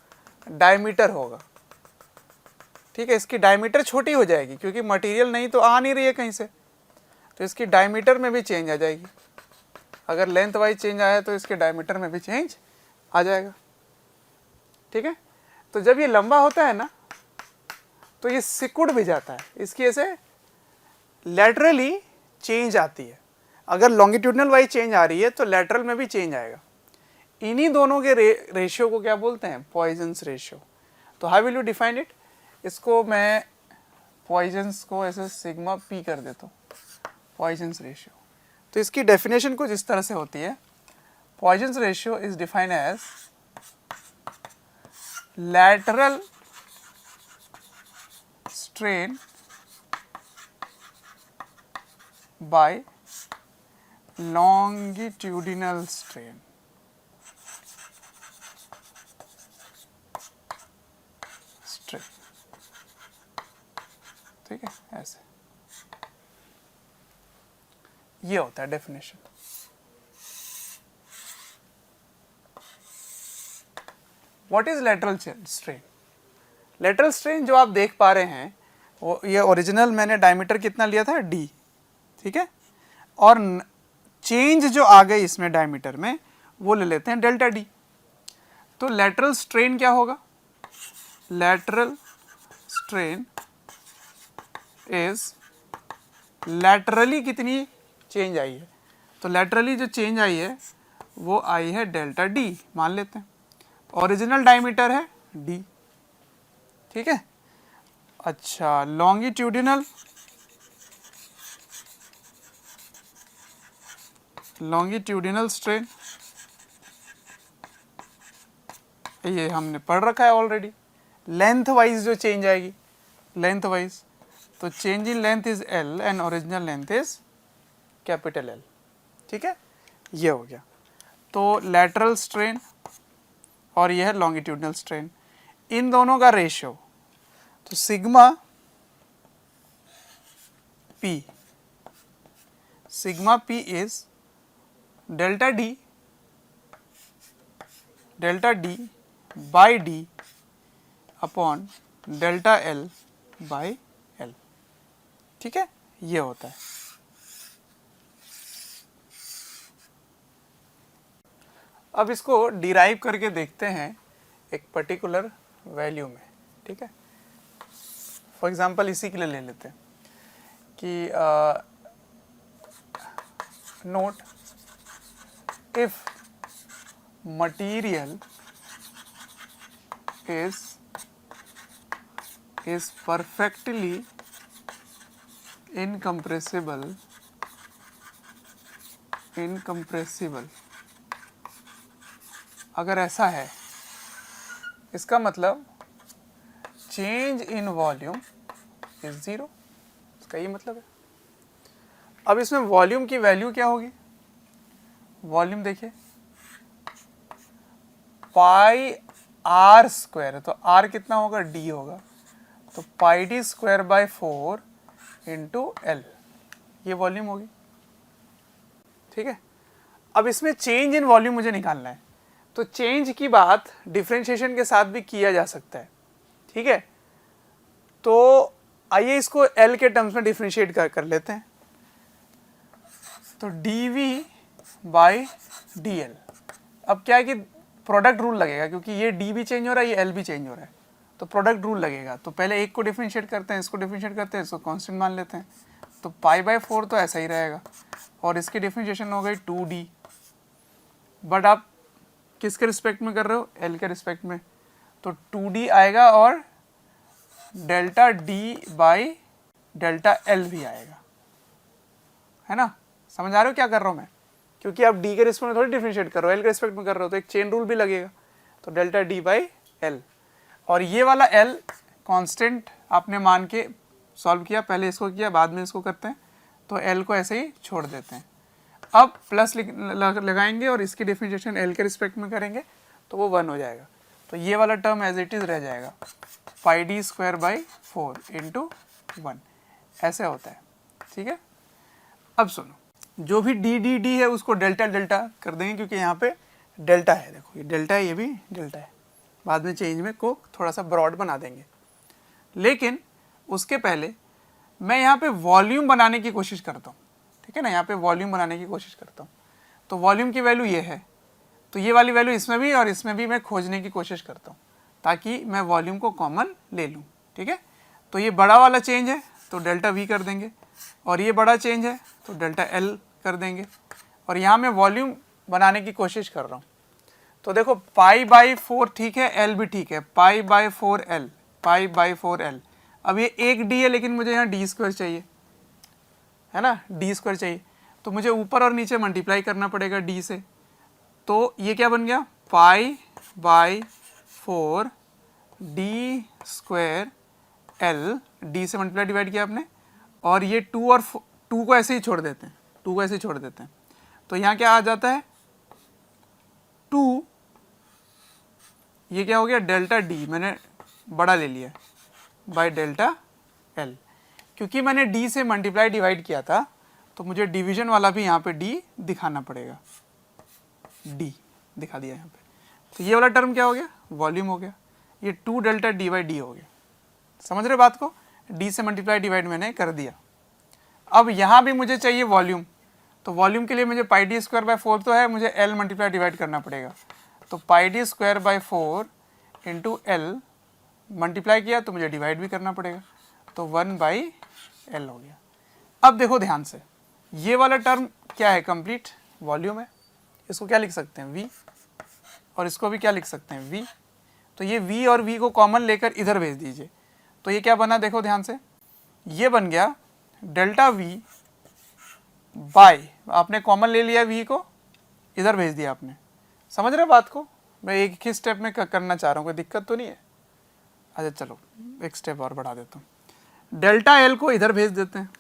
diameter होगा, ठीक है। इसकी डायमीटर छोटी हो जाएगी क्योंकि मटेरियल नहीं तो आ नहीं रही है कहीं से, तो इसकी डायमीटर में भी चेंज आ जाएगी। अगर लेंथ वाइज चेंज आया तो इसके डायमीटर में भी चेंज आ जाएगा, ठीक है। तो जब ये लंबा होता है ना तो ये सिकुड़ भी जाता है, इसकी ऐसे लैटरली चेंज आती है। अगर लॉन्गिट्यूडनल वाइज चेंज आ रही है तो लैटरल में भी चेंज आएगा। इन्हीं दोनों के रेशियो को क्या बोलते हैं, पॉइजन्स रेशियो। तो how will you define it? इसको मैं पॉइजन्स को ऐसे सिग्मा पी कर देता हूँ, पॉइजन्स रेशियो। तो इसकी डेफिनेशन कुछ इस तरह से होती है, Poisson's ratio is defined as lateral strain by longitudinal strain. ठीक है, ऐसे ये होता है definition. What is lateral strain? Lateral strain जो आप देख पा रहे हैं वो, ये ओरिजिनल मैंने डायमीटर कितना लिया था d, ठीक है, और चेंज जो आ गई इसमें डायमीटर में वो ले लेते हैं डेल्टा d। तो लेटरल स्ट्रेन क्या होगा? लेटरल स्ट्रेन इज लैटरली कितनी चेंज आई है, तो लैटरली जो चेंज आई है वो आई है डेल्टा d मान लेते हैं। ओरिजिनल डायमीटर है d, ठीक है। अच्छा, लॉन्गिट्यूडिनल लॉन्गिट्यूडिनल स्ट्रेन, ये हमने पढ़ रखा है ऑलरेडी, लेंथ वाइज जो चेंज आएगी, लेंथ वाइज, तो change in length is L and original length is capital L, ठीक है, ये हो गया। तो लैटरल स्ट्रेन और ये है लॉन्गिट्यूडिनल स्ट्रेन, इन दोनों का रेशियो, तो sigma P, sigma P is delta D by D upon delta L by L, ठीक है, ये होता है। अब इसको डिराइव करके देखते हैं एक पर्टिकुलर वैल्यू में, ठीक है। फॉर एग्जांपल इसी के लिए ले लेते हैं कि note if material is perfectly incompressible, अगर ऐसा है, इसका मतलब change in volume is zero, इसका ये मतलब है। अब इसमें वॉल्यूम की वैल्यू क्या होगी, वॉल्यूम देखिए पाई आर स्क्वायर है, तो आर कितना होगा, डी होगा, तो pi D square by 4 into L, ये वॉल्यूम होगी, ठीक है। अब इसमें चेंज इन वॉल्यूम मुझे निकालना है, तो चेंज की बात डिफरेंशिएशन के साथ भी किया जा सकता है, ठीक है। तो आइए इसको एल के टर्म्स में डिफरेंशिएट कर लेते हैं, तो D V by D L, अब क्या है कि प्रोडक्ट रूल लगेगा, क्योंकि ये डी भी चेंज हो रहा है, ये एल भी चेंज हो रहा है, तो प्रोडक्ट रूल लगेगा। तो पहले एक को डिफरेंशिएट करते हैं, इसको डिफरेंशिएट करते हैं, इसको कांस्टेंट मान लेते हैं, तो पाई बाय 4 तो ऐसा ही रहेगा, और इसकी डिफरेंशिएशन हो गई 2d, बट आप किसके रिस्पेक्ट में कर रहे हो, एल के रिस्पेक्ट में, तो 2d आएगा और delta D by delta L भी आएगा, है ना। समझ आ रहे हो क्या कर रहा हूँ मैं, क्योंकि आप डी के रिस्पेक्ट में थोड़ी डिफरेंशिएट कर रहे हो, एल के रिस्पेक्ट में कर रहे हो, तो एक चेन रूल भी लगेगा, तो डेल्टा डी बाई एल, और ये वाला एल कांस्टेंट आपने मान के सॉल्व किया, पहले इसको किया बाद में इसको करते हैं, तो एल को ऐसे ही छोड़ देते हैं। अब प्लस लगाएंगे और इसकी डिफरेंशिएशन एल के रिस्पेक्ट में करेंगे, तो वो 1 हो जाएगा, तो ये वाला टर्म एज इट इज रह जाएगा, पाई डी स्क्वायर बाई 4 इंटू 1, ऐसे होता है, ठीक है। अब सुनो, जो भी डी डी डी है उसको डेल्टा डेल्टा कर देंगे, क्योंकि यहाँ पे डेल्टा है, देखो ये डेल्टा है, ये भी डेल्टा है, बाद में चेंज में को थोड़ा सा ब्रॉड बना देंगे। लेकिन उसके पहले मैं यहाँ पे वॉल्यूम बनाने की कोशिश करता हूँ, ठीक है ना, यहाँ पे वॉल्यूम बनाने की कोशिश करता हूँ, तो वॉल्यूम की वैल्यू ये है, तो ये वाली वैल्यू इसमें भी और इसमें भी मैं खोजने की कोशिश करता हूँ, ताकि मैं वॉल्यूम को कॉमन ले लूँ, ठीक है। तो ये बड़ा वाला चेंज है, तो डेल्टा वी कर देंगे, और ये बड़ा चेंज है, तो डेल्टा एल कर देंगे, और यहाँ मैं वॉल्यूम बनाने की कोशिश कर रहा हूँ। तो देखो पाई बाई 4 ठीक है, एल भी ठीक है, pi by 4 L, pi by 4 L, अब ये एक डी है, लेकिन मुझे यहाँ डी स्क्वायर चाहिए, है ना, डी स्क्वायर चाहिए, तो मुझे ऊपर और नीचे मल्टीप्लाई करना पड़ेगा डी से, तो ये क्या बन गया, pi by 4 D square L, D से मल्टीप्लाई डिवाइड किया आपने, और ये 2 और 2 को ऐसे ही छोड़ देते हैं, 2 को ऐसे ही छोड़ देते हैं, तो यहाँ क्या आ जाता है 2, ये क्या हो गया डेल्टा डी, मैंने बड़ा ले लिया, बाय डेल्टा एल, क्योंकि मैंने डी से मल्टीप्लाई डिवाइड किया था, तो मुझे डिवीजन वाला भी यहाँ पे डी दिखाना पड़ेगा, डी दिखा दिया यहाँ पे, तो ये वाला टर्म क्या हो गया, वॉल्यूम हो गया, ये 2 डेल्टा डी बाई डी हो गया, समझ रहे बात को, डी से मल्टीप्लाई डिवाइड मैंने कर दिया। अब यहाँ भी मुझे चाहिए वॉल्यूम, तो वॉल्यूम के लिए मुझे पाई डी स्क्वायर बाई 4 तो है, मुझे एल मल्टीप्लाई डिवाइड करना पड़ेगा, तो pi D square by 4 into L multiply किया तो मुझे डिवाइड भी करना पड़ेगा, तो 1 बाई एल हो गया। अब देखो ध्यान से, ये वाला टर्म क्या है, कंप्लीट वॉल्यूम है, इसको क्या लिख सकते हैं v, और इसको भी क्या लिख सकते हैं v, तो ये v और v को कॉमन लेकर इधर भेज दीजिए, तो ये क्या बना, देखो ध्यान से, ये बन गया डेल्टा v बाय, आपने कॉमन ले लिया v को, इधर भेज दिया आपने। समझ रहे बात को? मैं एक ही स्टेप में करना चाह रहा हूँ, कोई दिक्कत तो नहीं है? अच्छा चलो एक स्टेप और बढ़ा देता हूँ। डेल्टा एल को इधर भेज देते हैं,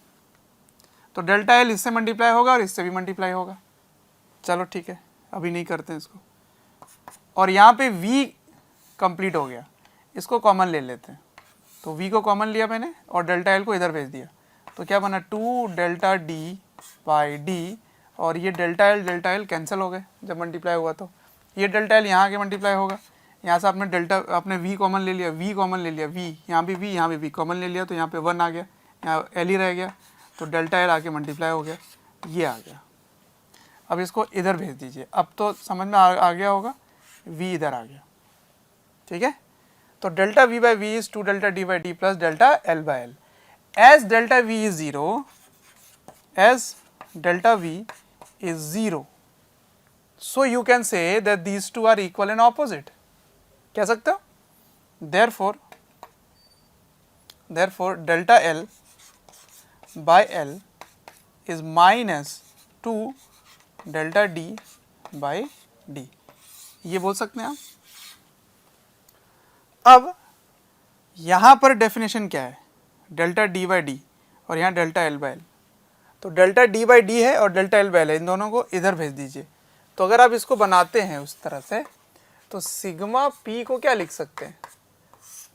तो डेल्टा एल इससे मल्टीप्लाई होगा और इससे भी मल्टीप्लाई होगा। चलो ठीक है, अभी नहीं करते हैं इसको। और यहाँ पे v कंप्लीट हो गया, इसको कॉमन ले लेते हैं। तो v को कॉमन लिया मैंने और डेल्टा एल को इधर भेज दिया, तो क्या बना 2 डेल्टा डी बाई डी, और ये डेल्टा एल कैंसिल हो गए जब मल्टीप्लाई हुआ। तो ये डेल्टा एल यहाँ आके मल्टीप्लाई होगा, यहाँ से आपने v कॉमन ले लिया, v यहाँ भी v कॉमन ले लिया, तो यहाँ पे 1 आ गया, यहाँ एल ही रह गया, तो डेल्टा एल आके मल्टीप्लाई हो गया, ये आ गया। अब इसको इधर भेज दीजिए, अब तो समझ में आ गया होगा, v इधर आ गया, ठीक है। तो delta v by V is 2 delta D by D plus delta L by L. As delta v is 0, as delta v is 0, so you can say that these two are equal and opposite, कह सकते हो। therefore delta L by L is minus 2 delta D by D, ये बोल सकते हैं आप। अब यहाँ पर डेफिनेशन क्या है, डेल्टा D by D और यहाँ डेल्टा L by L। तो डेल्टा डी बाई डी है और डेल्टा एल बाई एल है, इन दोनों को इधर भेज दीजिए। तो अगर आप इसको बनाते हैं उस तरह से, तो सिग्मा पी को क्या लिख सकते हैं,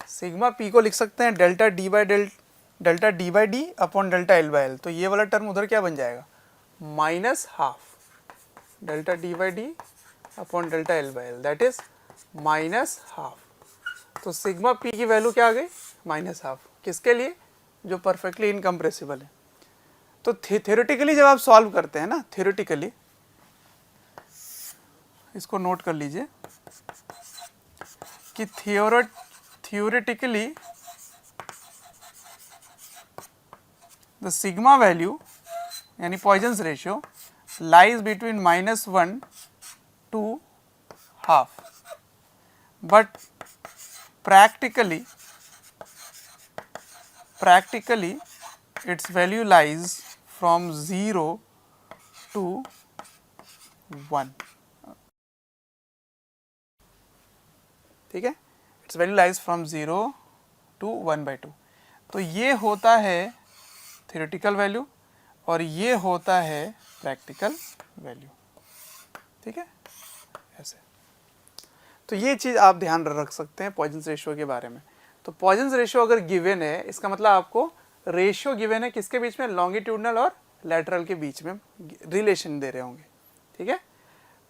सिग्मा पी को लिख सकते हैं delta D by D upon delta L by L. तो ये वाला टर्म उधर क्या बन जाएगा, minus half delta D by D upon delta L by L, that is minus half. तो सिग्मा पी की वैल्यू क्या आ गई, माइनस हाफ। किसके लिए, जो परफेक्टली इनकम्प्रेसिबल है। तो थ्योरेटिकली जब आप सॉल्व करते हैं ना, थ्योरेटिकली इसको नोट कर लीजिए कि थ्योरेटिकली द सिग्मा वैल्यू यानी Poisson's ratio lies between -1 to half, but practically its value lies from 0 to 1, ठीक है। It's value lies from 0 to 1/2। तो ये होता है थ्योरेटिकल वैल्यू और ये होता है प्रैक्टिकल वैल्यू, ठीक है, ऐसे। तो ये चीज़ आप ध्यान रख सकते हैं पॉइजन्स रेशियो के बारे में। तो पॉइजन्स रेशियो अगर गिवन है, इसका मतलब आपको रेशियो गिवन है किसके बीच में, लॉन्गिट्यूडनल और लैटरल के बीच में रिलेशन दे रहे होंगे, ठीक है।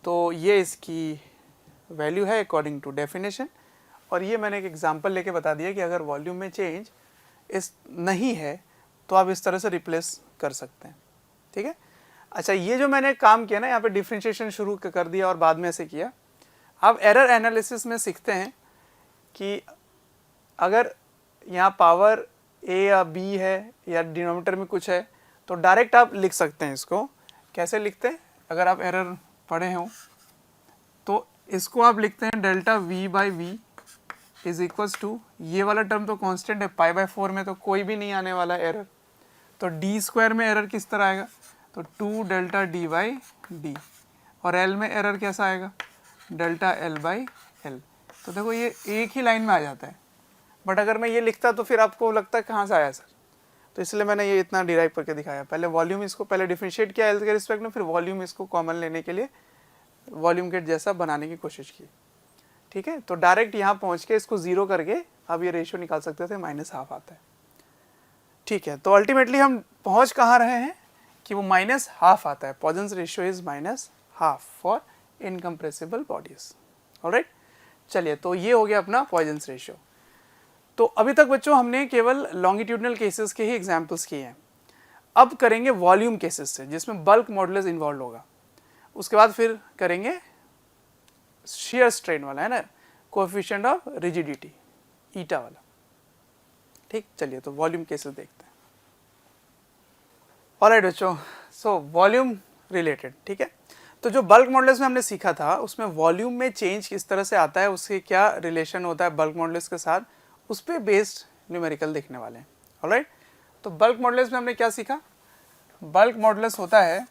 तो ये इसकी वैल्यू है अकॉर्डिंग टू डेफिनेशन। और ये मैंने एक एग्जांपल लेके बता दिया कि अगर वॉल्यूम में चेंज इस नहीं है तो आप इस तरह से रिप्लेस कर सकते हैं, ठीक है। अच्छा, ये जो मैंने काम किया ना, यहाँ पे डिफ्रेंशिएशन शुरू कर दिया और बाद में ऐसे किया। आप एरर एनालिसिस में सीखते हैं कि अगर यहाँ पावर a या b है या डिनोमिनेटर में कुछ है, तो डायरेक्ट आप लिख सकते हैं। इसको कैसे लिखते हैं, अगर आप एरर पढ़े हो तो इसको आप लिखते हैं delta v by V is equals to, ये वाला टर्म तो कांस्टेंट है, π/4 में तो कोई भी नहीं आने वाला एरर। तो d स्क्वायर में एरर किस तरह आएगा, तो 2 डेल्टा d बाई डी, और l में एरर कैसा आएगा, डेल्टा l बाई एल। तो देखो ये एक ही लाइन में आ जाता है। बट अगर मैं ये लिखता तो फिर आपको लगता है कहाँ से आया सर, तो इसलिए मैंने ये इतना डिराइव करके दिखाया। पहले वॉल्यूम इसको पहले डिफरेंशिएट किया एल के रिस्पेक्ट में, फिर वॉल्यूम इसको कॉमन लेने के लिए वॉल्यूम गेट जैसा बनाने की कोशिश की, ठीक है। तो डायरेक्ट यहाँ पहुँच के इसको जीरो करके अब ये रेशियो निकाल सकते थे, -हाफ आता है, ठीक है। तो अल्टीमेटली हम पहुँच कहाँ रहे हैं कि वो -हाफ आता है। Poisson's ratio is -half for incompressible bodies, alright. चलिए, तो ये हो गया अपना पॉइजन्स रेशियो। तो अभी तक बच्चों हमने केवल लॉन्गिट्यूडनल केसेस के ही एग्जाम्पल्स किए हैं। अब करेंगे वॉल्यूम केसेस से, जिसमें बल्क मॉडुलस इन्वॉल्व होगा। उसके बाद फिर करेंगे शेयर स्ट्रेन वाला, है ना, कोएफिशिएंट ऑफ रिजिडिटी ईटा वाला, ठीक। चलिए, तो वॉल्यूम केसेस देखते हैं। ऑलराइट बच्चों, सो वॉल्यूम रिलेटेड, ठीक है। तो जो बल्क मॉडुलस में हमने सीखा था, उसमें वॉल्यूम में चेंज किस तरह से आता है, उसके क्या रिलेशन होता है बल्क मॉडुलस के साथ, उस पर बेस्ड न्यूमेरिकल देखने वाले हैं, ऑलराइट। तो बल्क मॉडुलस में हमने क्या सीखा, बल्क मॉडुलस होता है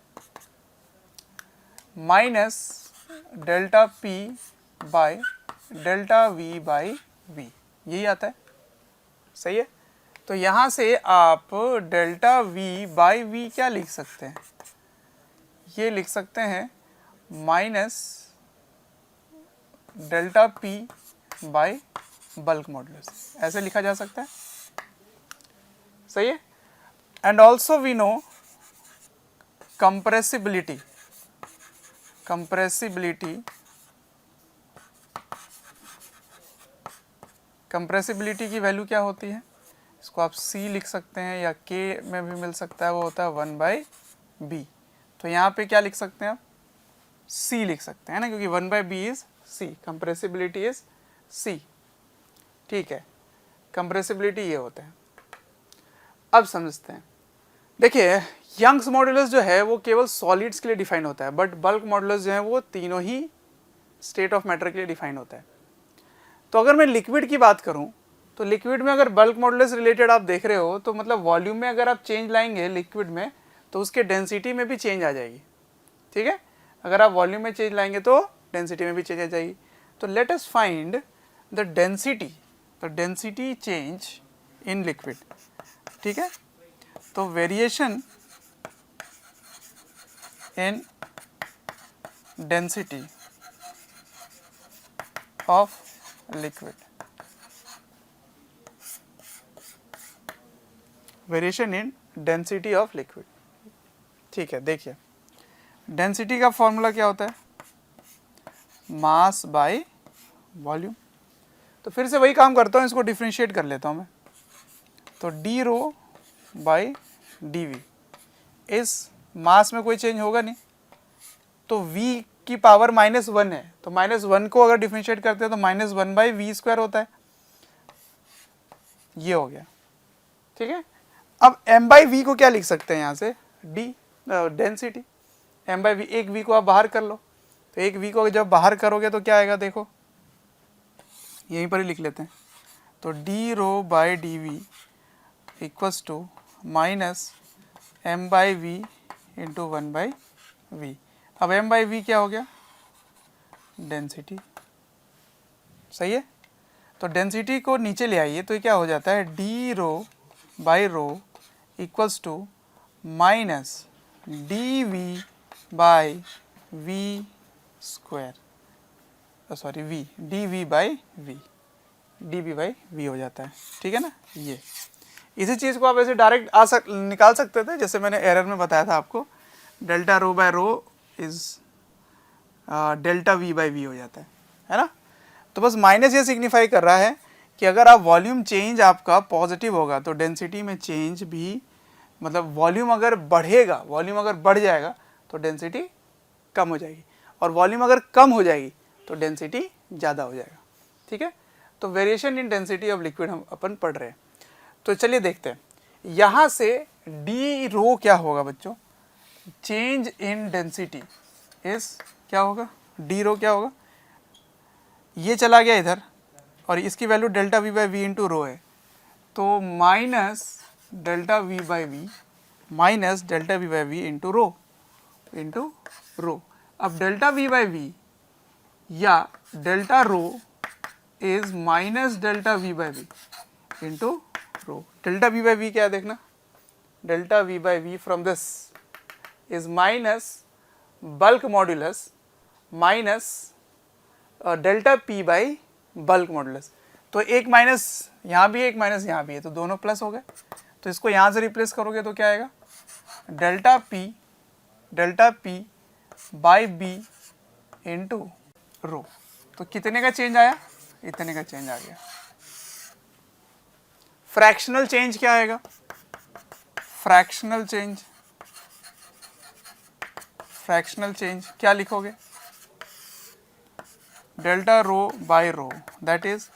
minus delta P by delta V by V, यही आता है, सही है। तो यहाँ से आप डेल्टा वी बाई वी क्या लिख सकते हैं, ये लिख सकते हैं minus delta P by bulk modulus, ऐसे लिखा जा सकता है, सही है। And also we know compressibility, compressibility की वैल्यू क्या होती है, इसको आप C लिख सकते हैं या K में भी मिल सकता है, वो होता है 1/b। तो यहाँ पे क्या लिख सकते हैं आप, C लिख सकते हैं ना, क्योंकि 1/b is C, compressibility is C, ठीक है। कंप्रेसिबिलिटी ये होता है। अब समझते हैं, देखिए यंग्स मॉडुलस जो है वो केवल सॉलिड्स के लिए डिफाइन होता है, बट बल्क मॉडुलस जो है वो तीनों ही स्टेट ऑफ मैटर के लिए डिफाइन होता है। तो अगर मैं लिक्विड की बात करूं तो लिक्विड में अगर बल्क मॉडुलस रिलेटेड आप देख रहे हो तो मतलब वॉल्यूम में अगर आप चेंज लाएंगे लिक्विड में तो उसके डेंसिटी में भी चेंज आ जाएगी, ठीक है। अगर आप वॉल्यूम में चेंज लाएंगे तो डेंसिटी में भी चेंज आ जाएगी। तो let us find the density change in liquid, ठीक है। तो variation in density of liquid, variation in density of liquid, ठीक है। देखिए डेंसिटी का फॉर्मूला क्या होता है, मास बाय वॉल्यूम। तो फिर से वही काम करता हूँ, इसको डिफ्रेंशिएट कर लेता हूँ मैं। तो D rho by D V, इस मास में कोई चेंज होगा नहीं, तो v की पावर -1 है, तो -1 को अगर डिफ्रेंशिएट करते हैं तो -1/v² होता है, ये हो गया, ठीक है। अब m/v को क्या लिख सकते हैं यहाँ से, d डेंसिटी, m/v, एक v को आप बाहर कर लो, तो एक v को जब बाहर करोगे तो क्या आएगा, देखो यहीं पर ही लिख लेते हैं। तो d rho by D V equals to minus m/v into 1/v। अब m/v क्या हो गया, डेंसिटी, सही है। तो डेंसिटी को नीचे ले आइए तो क्या हो जाता है, D rho by rho equals to minus D V by V square, sorry V, D V by V, D V by V हो जाता है, ठीक है ना। ये इसी चीज़ को आप ऐसे डायरेक्ट निकाल सकते थे, जैसे मैंने एरर में बताया था आपको, delta rho by rho is delta V by V हो जाता है ना। तो बस माइनस ये सिग्निफाई कर रहा है कि अगर आप वॉल्यूम चेंज आपका पॉजिटिव होगा तो डेंसिटी में चेंज भी, मतलब वॉल्यूम अगर बढ़ेगा, वॉल्यूम अगर बढ़ जाएगा तो डेंसिटी कम हो जाएगी, और वॉल्यूम अगर कम हो जाएगी तो डेंसिटी ज़्यादा हो जाएगा, ठीक है। तो variation in density of liquid हम अपन पढ़ रहे हैं। तो चलिए देखते हैं, यहाँ से डी रो क्या होगा बच्चों, चेंज इन डेंसिटी इज क्या होगा, डी रो क्या होगा, ये चला गया इधर और इसकी value delta V by V into rho है, तो minus delta V by V minus delta V by V into rho. अब डेल्टा वी बाई वी या delta rho is minus delta V by V into rho. Delta V by V क्या है देखना, delta V by V from this is minus bulk modulus minus delta P by bulk modulus. तो एक minus यहाँ भी है, एक minus यहाँ भी है, तो दोनों प्लस हो गए। तो इसको यहाँ से रिप्लेस करोगे तो क्या आएगा, delta P by B into rho. तो कितने का चेंज आया, इतने का चेंज आ गया। फ्रैक्शनल चेंज क्या आएगा, फ्रैक्शनल चेंज क्या लिखोगे, delta rho by row that is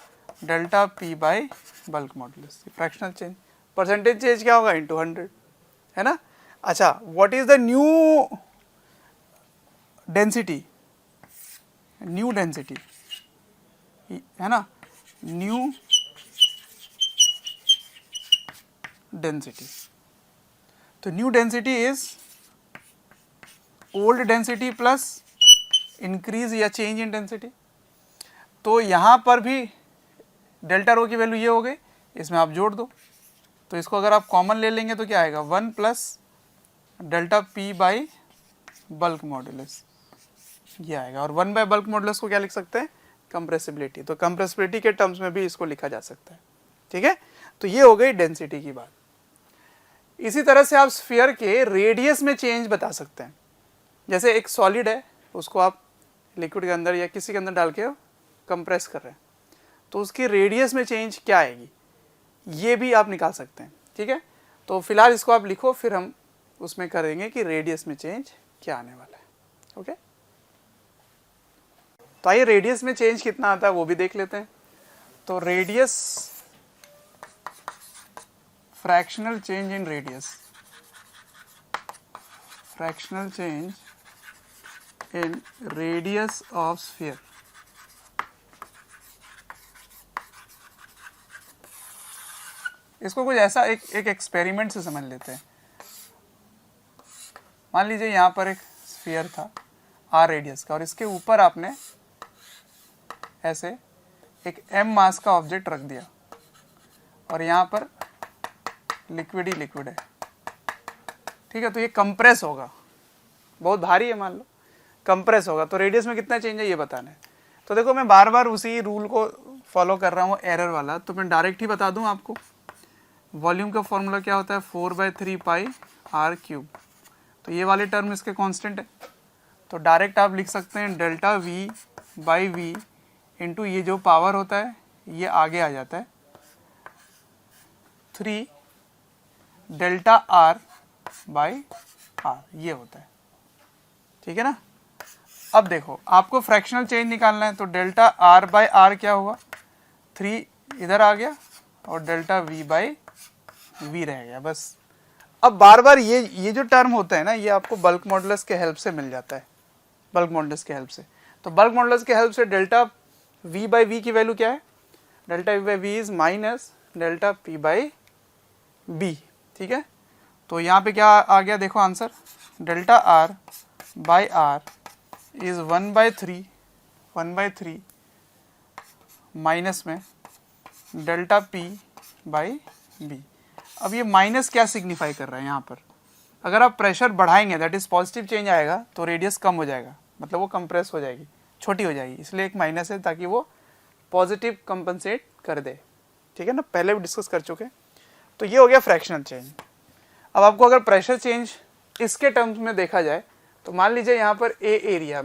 delta P by bulk modulus. Fractional change, percentage change क्या होगा, इंटू 100, है ना। अच्छा, what is the new density, है ना, न्यू डेंसिटी। तो new density is old density plus increase या चेंज इन डेंसिटी। तो यहाँ पर भी डेल्टा रो की वैल्यू ये हो गई, इसमें आप जोड़ दो, तो इसको अगर आप कॉमन ले लेंगे तो क्या आएगा 1 plus delta P by bulk modulus, ये आएगा। और 1 बाय बल्क मॉडुलस को क्या लिख सकते हैं, कंप्रेसिबिलिटी। तो कंप्रेसिबिलिटी के टर्म्स में भी इसको लिखा जा सकता है, ठीक है। तो ये हो गई डेंसिटी की बात। इसी तरह से आप स्फीयर के रेडियस में चेंज बता सकते हैं। जैसे एक सॉलिड है, उसको आप लिक्विड के अंदर या किसी के अंदर डाल के कंप्रेस कर रहे हैं, तो उसकी रेडियस में चेंज क्या आएगी, ये भी आप निकाल सकते हैं, ठीक है। तो फिलहाल इसको आप लिखो, फिर हम उसमें करेंगे कि रेडियस में चेंज क्या आने वाला है, ओके। तो आइए रेडियस में चेंज कितना आता है वो भी देख लेते हैं। तो radius, fractional change in radius, fractional change in radius of sphere. इसको कुछ ऐसा एक एक्सपेरिमेंट से समझ लेते हैं। मान लीजिए यहाँ पर एक स्फीयर था r रेडियस का, और इसके ऊपर आपने ऐसे एक m मास का ऑब्जेक्ट रख दिया, और यहाँ पर लिक्विड ही लिक्विड है, ठीक है। तो ये कंप्रेस होगा, बहुत भारी है मान लो, कंप्रेस होगा। तो रेडियस में कितना चेंज है ये बताना है। तो देखो मैं बार बार उसी रूल को फॉलो कर रहा हूँ एरर वाला, तो मैं डायरेक्ट ही बता दूँ आपको। वॉल्यूम का फॉर्मूला क्या होता है, 4/3 पाई r क्यूब। तो ये वाले टर्म इसके कांस्टेंट है, तो डायरेक्ट आप लिख सकते हैं delta v by V into ये जो पावर होता है ये आगे आ जाता है 3 डेल्टा r बाई r, ये होता है, ठीक है ना। अब देखो आपको फ्रैक्शनल चेंज निकालना है, तो डेल्टा r बाई r क्या हुआ, 3 इधर आ गया और डेल्टा v बाई v रह गया, बस। अब बार बार ये जो टर्म होता है ना, ये आपको बल्क मॉडुलस के हेल्प से मिल जाता है, बल्क मॉडुलस के हेल्प से। तो बल्क मॉडुलस के हेल्प से डेल्टा v बाई v की वैल्यू क्या है, delta v by v is minus delta p by b, ठीक है। तो यहाँ पे क्या आ गया देखो answer, delta r by r is 1/3 minus में डेल्टा p बाई b। अब ये माइनस क्या सिग्निफाई कर रहा है यहाँ पर, अगर आप प्रेशर बढ़ाएंगे दैट इज पॉजिटिव चेंज आएगा, तो रेडियस कम हो जाएगा, मतलब वो कंप्रेस हो जाएगी, छोटी हो जाएगी, इसलिए एक माइनस है ताकि वो पॉजिटिव कंपनसेट कर दे, ठीक है ना, पहले भी डिस्कस कर चुके। तो ये हो गया फ्रैक्शनल चेंज। अब आपको अगर प्रेशर चेंज इसके टर्म्स में देखा जाए, तो मान लीजिए यहाँ पर ए एरिया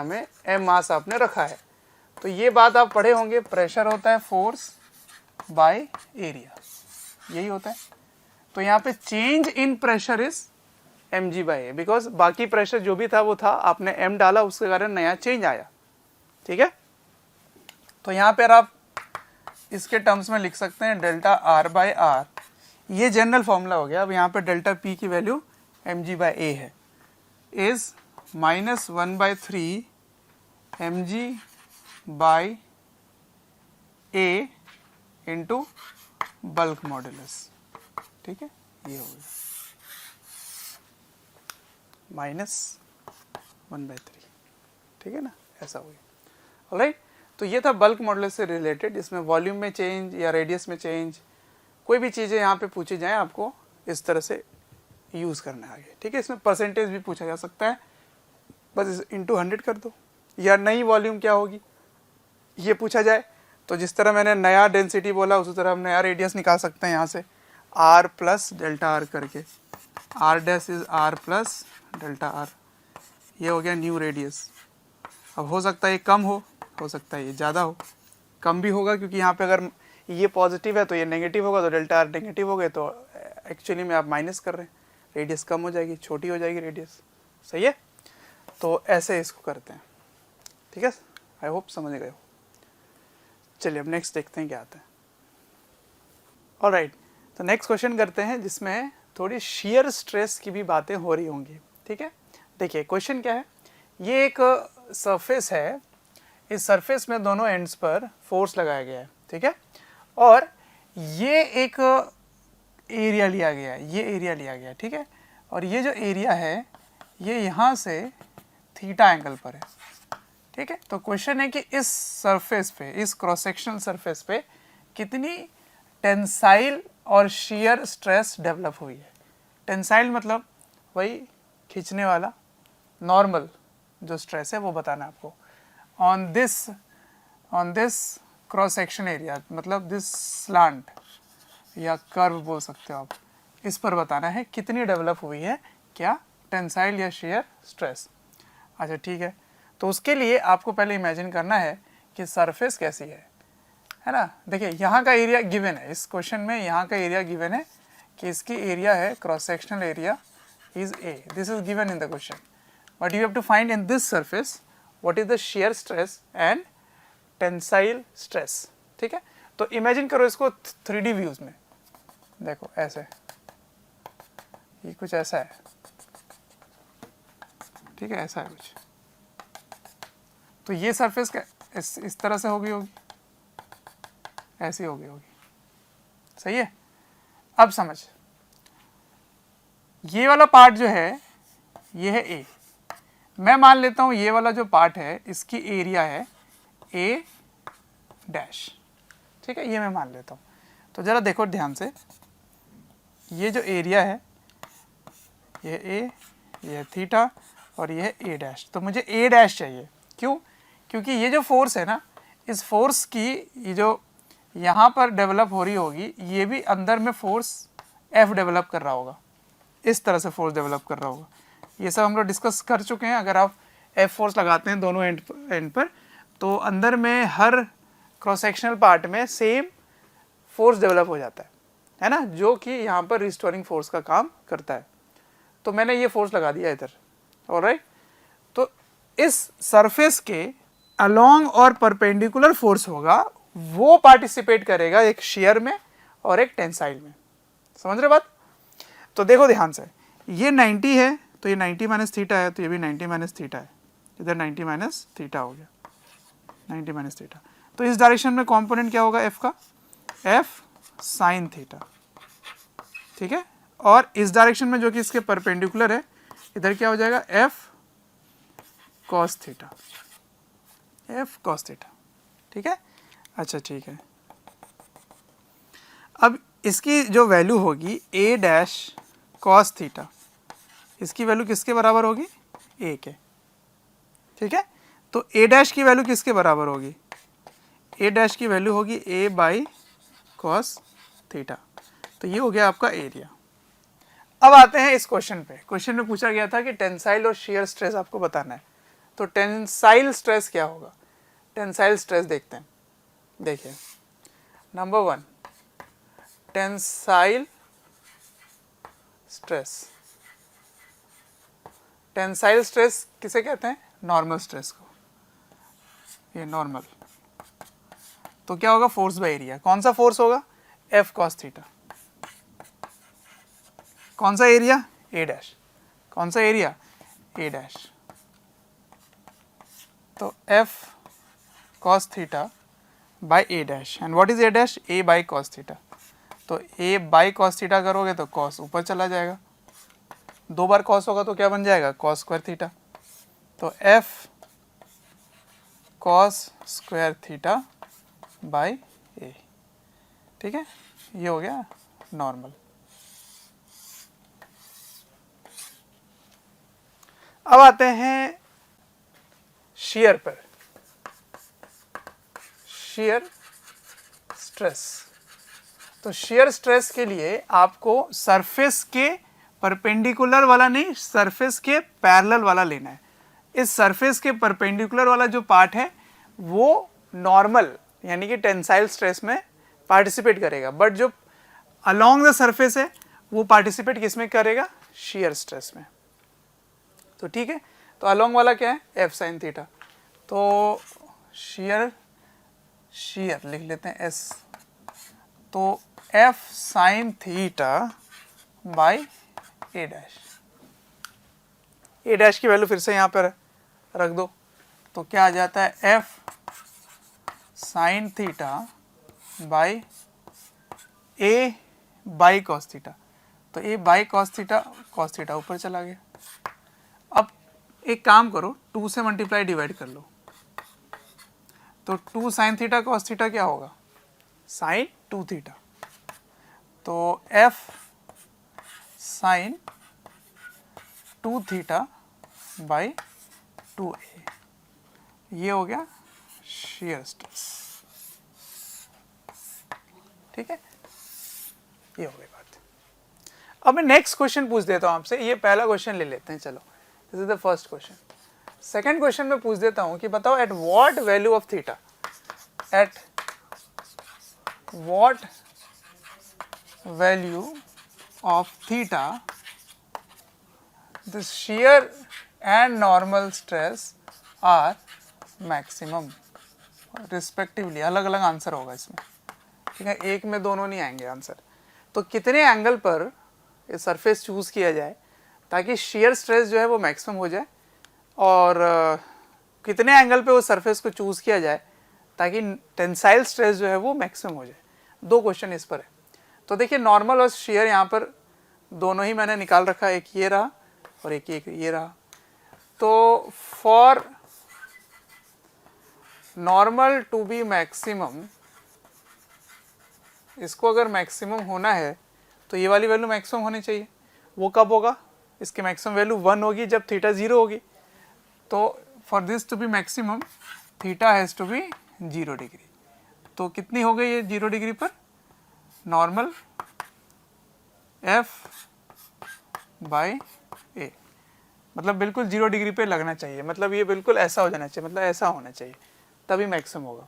में m मास आपने रखा है, तो ये बात आप पढ़े होंगे, प्रेशर होता है फोर्स बाय एरिया, यही होता है। तो यहाँ पे change in pressure is mg by A, because बाकी प्रेशर जो भी था वो था, आपने m डाला उसके कारण नया चेंज आया, ठीक है। तो यहाँ पर आप इसके टर्म्स में लिख सकते हैं डेल्टा r बाई r, ये जनरल फॉर्मूला हो गया। अब यहाँ पे डेल्टा p की वैल्यू mg बाई a है, is minus 1/3 mg by a into bulk modulus, ठीक है, ये हो गया माइनस 1/3, ठीक है ना, ऐसा हो गया। ऑलराइट, तो ये था बल्क मॉडुलस से रिलेटेड। इसमें वॉल्यूम में चेंज या रेडियस में चेंज, कोई भी चीज़ें यहाँ पे पूछी जाए आपको इस तरह से यूज़ करना है आगे, ठीक है। इसमें परसेंटेज भी पूछा जा सकता है, बस इंटू 100 कर दो। या नई वॉल्यूम क्या होगी ये पूछा जाए, तो जिस तरह मैंने नया डेंसिटी बोला उसी तरह हम नया रेडियस निकाल सकते हैं यहाँ से, r प्लस डेल्टा r करके, r dash is r plus delta r, ये हो गया न्यू रेडियस। अब हो सकता है ये कम हो सकता है ये ज़्यादा हो, कम भी होगा क्योंकि यहाँ पे अगर ये पॉजिटिव है तो ये नेगेटिव होगा, तो डेल्टा r नेगेटिव हो गए तो एक्चुअली में आप माइनस कर रहे हैं, रेडियस कम हो जाएगी, छोटी हो जाएगी रेडियस, सही है। तो ऐसे इसको करते हैं, ठीक है, आई होप समझ गए हो। चलिए अब नेक्स्ट देखते हैं क्या आता है। ऑलराइट, तो नेक्स्ट क्वेश्चन करते हैं जिसमें थोड़ी शियर स्ट्रेस की भी बातें हो रही होंगी, ठीक है। देखिए क्वेश्चन क्या है, ये एक सरफेस है, इस सरफेस में दोनों एंड्स पर फोर्स लगाया गया है, ठीक है, और ये एक एरिया लिया गया है, ये एरिया लिया गया है, ठीक है। और ये जो एरिया है ये यहाँ से थीटा एंगल पर है, ठीक है। तो क्वेश्चन है कि इस सरफेस पे, इस क्रॉस सेक्शनल सरफेस पे कितनी टेंसाइल और शियर स्ट्रेस डेवलप हुई है। टेंसाइल मतलब वही खींचने वाला, नॉर्मल जो स्ट्रेस है वो बताना है आपको। On this cross section area मतलब दिस स्लांट या कर्व बोल सकते हो आप, इस पर बताना है कितनी डेवलप हुई है क्या, टेंसाइल या शियर स्ट्रेस। अच्छा ठीक है, तो उसके लिए आपको पहले इमेजिन करना है कि सरफेस कैसी है ना। देखिए यहाँ का एरिया गिवन है, इस क्वेश्चन में यहाँ का एरिया गिवन है कि इसकी एरिया है, cross sectional area is A, this is given in the question, but you have to find in this surface what is the shear stress and tensile stress, ठीक है। तो इमेजिन करो इसको 3D views में, देखो ऐसे, ये कुछ ऐसा है, ठीक है, ऐसा है कुछ। तो ये सरफेस का इस तरह से होगी ऐसी होगी, सही है। अब समझ, ये वाला पार्ट जो है ये है ए, मैं मान लेता हूं ये वाला जो पार्ट है इसकी एरिया है ए डैश, ठीक है, ये मैं मान लेता हूं। तो जरा देखो ध्यान से, ये जो एरिया है ये ए, ये थीटा और ये है ए डैश, तो मुझे ए डैश चाहिए। क्यों? क्योंकि ये जो फोर्स है ना, इस फोर्स की ये जो यहाँ पर डेवलप हो रही होगी, ये भी अंदर में फोर्स एफ डेवलप कर रहा होगा, इस तरह से फोर्स डेवलप कर रहा होगा। ये सब हम लोग डिस्कस कर चुके हैं। अगर आप एफ फोर्स लगाते हैं दोनों एंड पर, तो अंदर में हर क्रॉस सेक्शनल पार्ट में सेम फोर्स डेवलप हो जाता है ना, जो कि यहाँ पर रिस्टोरिंग फोर्स का काम करता है। तो मैंने ये फोर्स लगा दिया इधर, ऑलराइट। तो इस सरफेस के अलोंग और परपेंडिकुलर फोर्स होगा, वो पार्टिसिपेट करेगा एक शियर में और एक टेंसाइल में, समझ रहे बात। तो देखो ध्यान से, ये 90 है तो ये 90 माइनस थीटा है, तो ये भी 90 माइनस थीटा है, इधर 90 माइनस थीटा हो गया, 90 माइनस थीटा। तो इस डायरेक्शन में कंपोनेंट क्या होगा एफ का, एफ साइन थीटा, ठीक है। और इस डायरेक्शन में जो कि इसके परपेंडिकुलर है, इधर क्या हो जाएगा F cos theta, F cos theta, ठीक है। अच्छा ठीक है, अब इसकी जो वैल्यू होगी ए डैश कॉस थीटा, इसकी वैल्यू किसके बराबर होगी, ए के, ठीक है। तो ए डैश की वैल्यू किसके बराबर होगी, ए डैश की वैल्यू होगी ए बाई कॉस थीटा। तो ये हो गया आपका एरिया। अब आते हैं इस क्वेश्चन पे। क्वेश्चन में पूछा गया था कि टेंसाइल और शियर स्ट्रेस आपको बताना है। तो टेंसाइल स्ट्रेस क्या होगा, टेंसाइल स्ट्रेस देखते हैं। देखिए number 1, tensile stress. Tensile stress किसे कहते हैं, नॉर्मल स्ट्रेस को, ये नॉर्मल। तो क्या होगा, फोर्स बाय एरिया। कौन सा फोर्स होगा, एफ कॉस थीटा। कौन सा एरिया, ए डैश। कौन सा एरिया, ए डैश। तो F cos theta by A dash, and what is a dash, A by cos theta. तो ए बाय कॉस थीटा करोगे तो कॉस ऊपर चला जाएगा, 2 बार कॉस होगा तो क्या बन जाएगा, कॉस स्क्वायर थीटा। तो F cos square theta by A, ठीक है, ये हो गया नॉर्मल। अब आते हैं शियर पर, शियर स्ट्रेस। तो शियर स्ट्रेस के लिए आपको सरफेस के परपेंडिकुलर वाला नहीं, सरफेस के पैरेलल वाला लेना है। इस सरफेस के परपेंडिकुलर वाला जो पार्ट है वो नॉर्मल यानी कि टेंसाइल स्ट्रेस में पार्टिसिपेट करेगा, बट जो अलोंग द सरफेस है वो पार्टिसिपेट किस में करेगा, शियर स्ट्रेस में। तो ठीक है, तो अलोंग वाला क्या है, एफ साइन थीटा। तो शियर, शियर लिख लेते हैं एस, तो F sine theta by A dash. A dash की वैल्यू फिर से यहाँ पर रख दो, तो क्या आ जाता है, F sine theta by A by cos theta, तो ए बाई कॉस थीटा ऊपर चला गया। अब एक काम करो, 2 से मल्टीप्लाई डिवाइड कर लो, तो 2 साइन थीटा कॉस थीटा क्या होगा, साइन 2 थीटा, तो F sine 2 theta by 2a, ये हो गया shear स्ट्रेस। ठीक है, ये हो गई बात। अब मैं नेक्स्ट क्वेश्चन पूछ देता हूं आपसे, ये पहला क्वेश्चन ले लेते हैं, चलो this is the first question. Second question में पूछ देता हूं कि बताओ at what value of theta, at what value of theta the shear and normal stress are maximum respectively. अलग अलग आंसर होगा इसमें, ठीक है, एक में दोनों नहीं आएंगे आंसर। तो कितने एंगल पर ये सरफेस चूज किया जाए ताकि shear स्ट्रेस जो है वो मैक्सिमम हो जाए, और कितने एंगल पे वो सरफेस को चूज किया जाए ताकि टेंसाइल स्ट्रेस जो है वो मैक्सिमम हो जाए। दो क्वेश्चन इस पर है। तो देखिए नॉर्मल और shear यहाँ पर दोनों ही मैंने निकाल रखा, एक ये रहा और एक ये रहा। तो for normal to be maximum, इसको अगर मैक्सिमम होना है तो ये वाली वैल्यू मैक्सिमम होनी चाहिए। वो कब होगा, इसकी मैक्सिमम वैल्यू 1 होगी जब थीटा 0 होगी। तो for this to be maximum theta has to be 0 degree. तो कितनी हो गई ये 0 डिग्री पर, नॉर्मल एफ बाई ए, मतलब बिल्कुल 0 डिग्री पे लगना चाहिए, मतलब ये बिल्कुल ऐसा हो जाना चाहिए, मतलब ऐसा होना चाहिए, तभी मैक्सिमम होगा।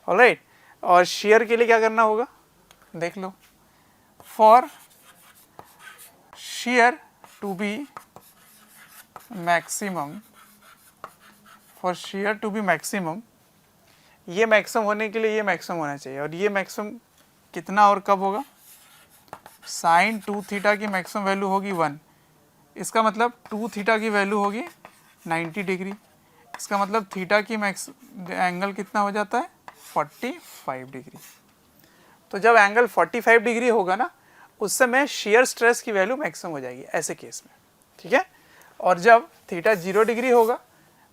ऑलराइट, और shear के लिए क्या करना होगा, देख लो, for shear to be maximum, for shear to be maximum, ये मैक्सिमम होने के लिए ये मैक्सिमम होना चाहिए, और ये मैक्सिमम कितना और कब होगा, साइन 2 थीटा की मैक्सिमम वैल्यू होगी 1, इसका मतलब 2 थीटा की वैल्यू होगी 90 डिग्री, इसका मतलब थीटा की मैक्स एंगल कितना हो जाता है 45 डिग्री। तो जब एंगल 45 डिग्री होगा ना, उस समय shear स्ट्रेस की वैल्यू मैक्सिमम हो जाएगी ऐसे केस में, ठीक है। और जब थीटा 0 डिग्री होगा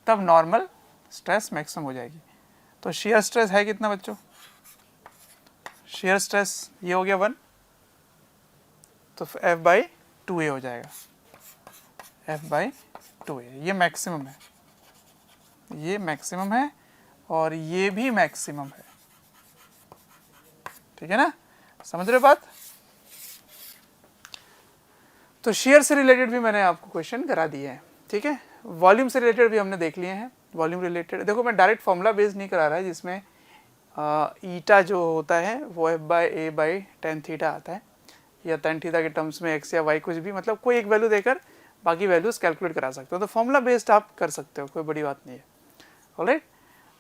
तब नॉर्मल स्ट्रेस मैक्सिमम हो जाएगी। तो shear स्ट्रेस है कितना बच्चों, shear स्ट्रेस ये हो गया 1, तो F बाई 2a हो जाएगा, F बाई 2a, ये मैक्सिमम है, ये मैक्सिमम है और ये भी मैक्सिमम है, ठीक है ना, समझ रहे हो बात। तो shear से रिलेटेड भी मैंने आपको क्वेश्चन करा दिए हैं, ठीक है। वॉल्यूम से रिलेटेड भी हमने देख लिए हैं। वॉल्यूम रिलेटेड देखो, मैं डायरेक्ट फॉर्मूला बेस्ड नहीं करा रहा है, जिसमें ईटा जो होता है वो F by A by tan theta आता है, या टेन थीटा के टर्म्स में x या y कुछ भी, मतलब कोई एक वैल्यू देकर बाकी वैल्यूज कैलकुलेट करा सकते हो। तो फॉर्मूला बेस्ड आप कर सकते हो, कोई बड़ी बात नहीं है। ऑलराइट,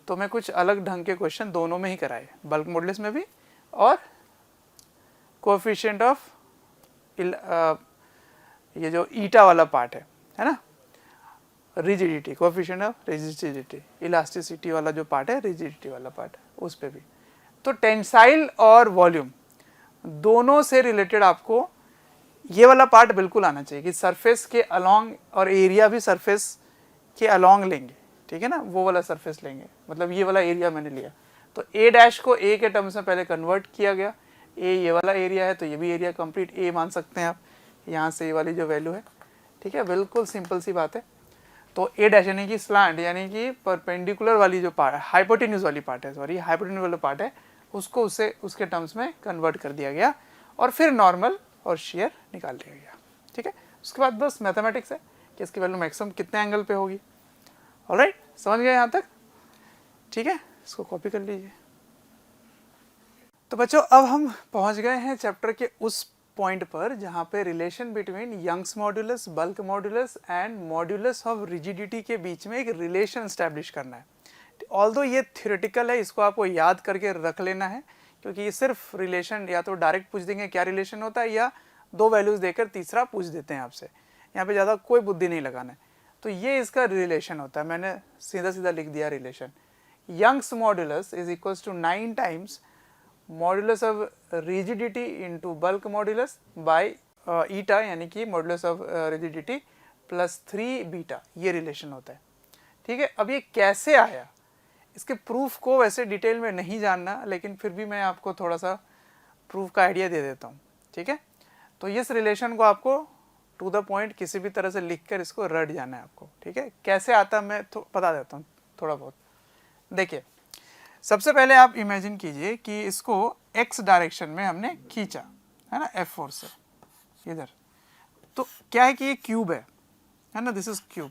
तो मैं कुछ अलग ढंग के क्वेश्चन दोनों में ही कराए, बल्क मॉडुलस में भी और कोएफिशिएंट ऑफ ये जो ईटा वाला पार्ट है ना, rigidity, coefficient of rigidity, elasticity वाला जो पार्ट है, रिजिडिटी वाला पार्ट है, उस पे भी। तो टेंसाइल और वॉल्यूम दोनों से रिलेटेड आपको ये वाला पार्ट बिल्कुल आना चाहिए कि सरफेस के अलोंग, और एरिया भी सरफेस के अलोंग लेंगे, ठीक है ना, वो वाला सरफेस लेंगे, मतलब ये वाला एरिया मैंने लिया। तो ए डैश को ए के टर्म्स में पहले कन्वर्ट किया गया, ए ये वाला एरिया है तो ये भी एरिया कंप्लीट ए मान सकते हैं आप, यहाँ से ये वाली जो वैल्यू है, ठीक है, बिल्कुल सिंपल सी बात है। तो ए डैश यानी कि स्लांट, यानी कि परपेंडिकुलर वाली जो पार्ट है, हाइपोटेन्यूज वाली पार्ट है, सॉरी हाइपोटेन्यूज वाला पार्ट है, उसको उसके टर्म्स में कन्वर्ट कर दिया गया और फिर नॉर्मल और shear निकाल दिया गया, ठीक है। उसके बाद बस मैथमेटिक्स है कि इसकी वैल्यू मैक्सिमम कितने एंगल पे होगी। ऑलराइट, समझ गए यहाँ तक, ठीक है, इसको कॉपी कर लीजिए। तो बच्चों अब हम पहुँच गए हैं चैप्टर के उस पॉइंट पर जहाँ पे relation between Young's modulus, bulk modulus and modulus of rigidity के बीच में एक रिलेशन एस्टैब्लिश करना है। ऑल्दो ये थ्योरेटिकल है, इसको आपको याद करके रख लेना है, क्योंकि ये सिर्फ रिलेशन या तो डायरेक्ट पूछ देंगे क्या रिलेशन होता है, या दो वैल्यूज देकर तीसरा पूछ देते हैं आपसे, यहाँ पे ज़्यादा कोई बुद्धि नहीं लगाना है। तो ये इसका रिलेशन होता है, मैंने सीधा सीधा लिख दिया relation, Young's modulus is equals to 9 times modulus of rigidity into bulk modulus by eta, यानी कि modulus of rigidity plus 3 beta, ये रिलेशन होता है। ठीक है, अब ये कैसे आया, इसके प्रूफ को वैसे डिटेल में नहीं जानना, लेकिन फिर भी मैं आपको थोड़ा सा प्रूफ का आइडिया दे देता हूँ। ठीक है, तो इस रिलेशन को आपको टू द पॉइंट किसी भी तरह से लिखकर इसको रट जाना है आपको। ठीक है, कैसे आता मैं बता देता हूँ थोड़ा बहुत। देखिए, सबसे पहले आप इमेजिन कीजिए कि इसको एक्स डायरेक्शन में हमने खींचा है ना, F4 से इधर, तो क्या है कि ये क्यूब है ना, दिस इज क्यूब।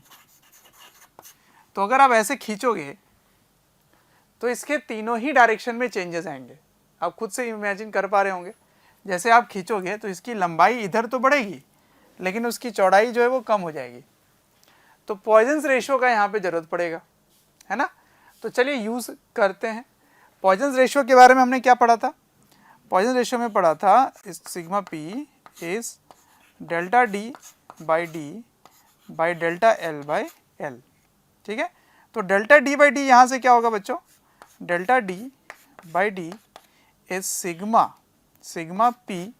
तो अगर आप ऐसे खींचोगे तो इसके तीनों ही डायरेक्शन में चेंजेस आएंगे। आप खुद से इमेजिन कर पा रहे होंगे, जैसे आप खींचोगे तो इसकी लंबाई इधर तो बढ़ेगी, लेकिन उसकी चौड़ाई जो है वो कम हो जाएगी। तो पॉइजन्स रेशियो का यहाँ पे जरूरत पड़ेगा, है ना। तो चलिए यूज़ करते हैं। पॉइजन्स रेशियो के बारे में हमने क्या पढ़ा था? पॉइजन रेशियो में पढ़ा था sigma P is delta D by D by delta L by L. ठीक है, तो डेल्टा डी बाई डी यहाँ से क्या होगा बच्चों? Delta D by D is sigma P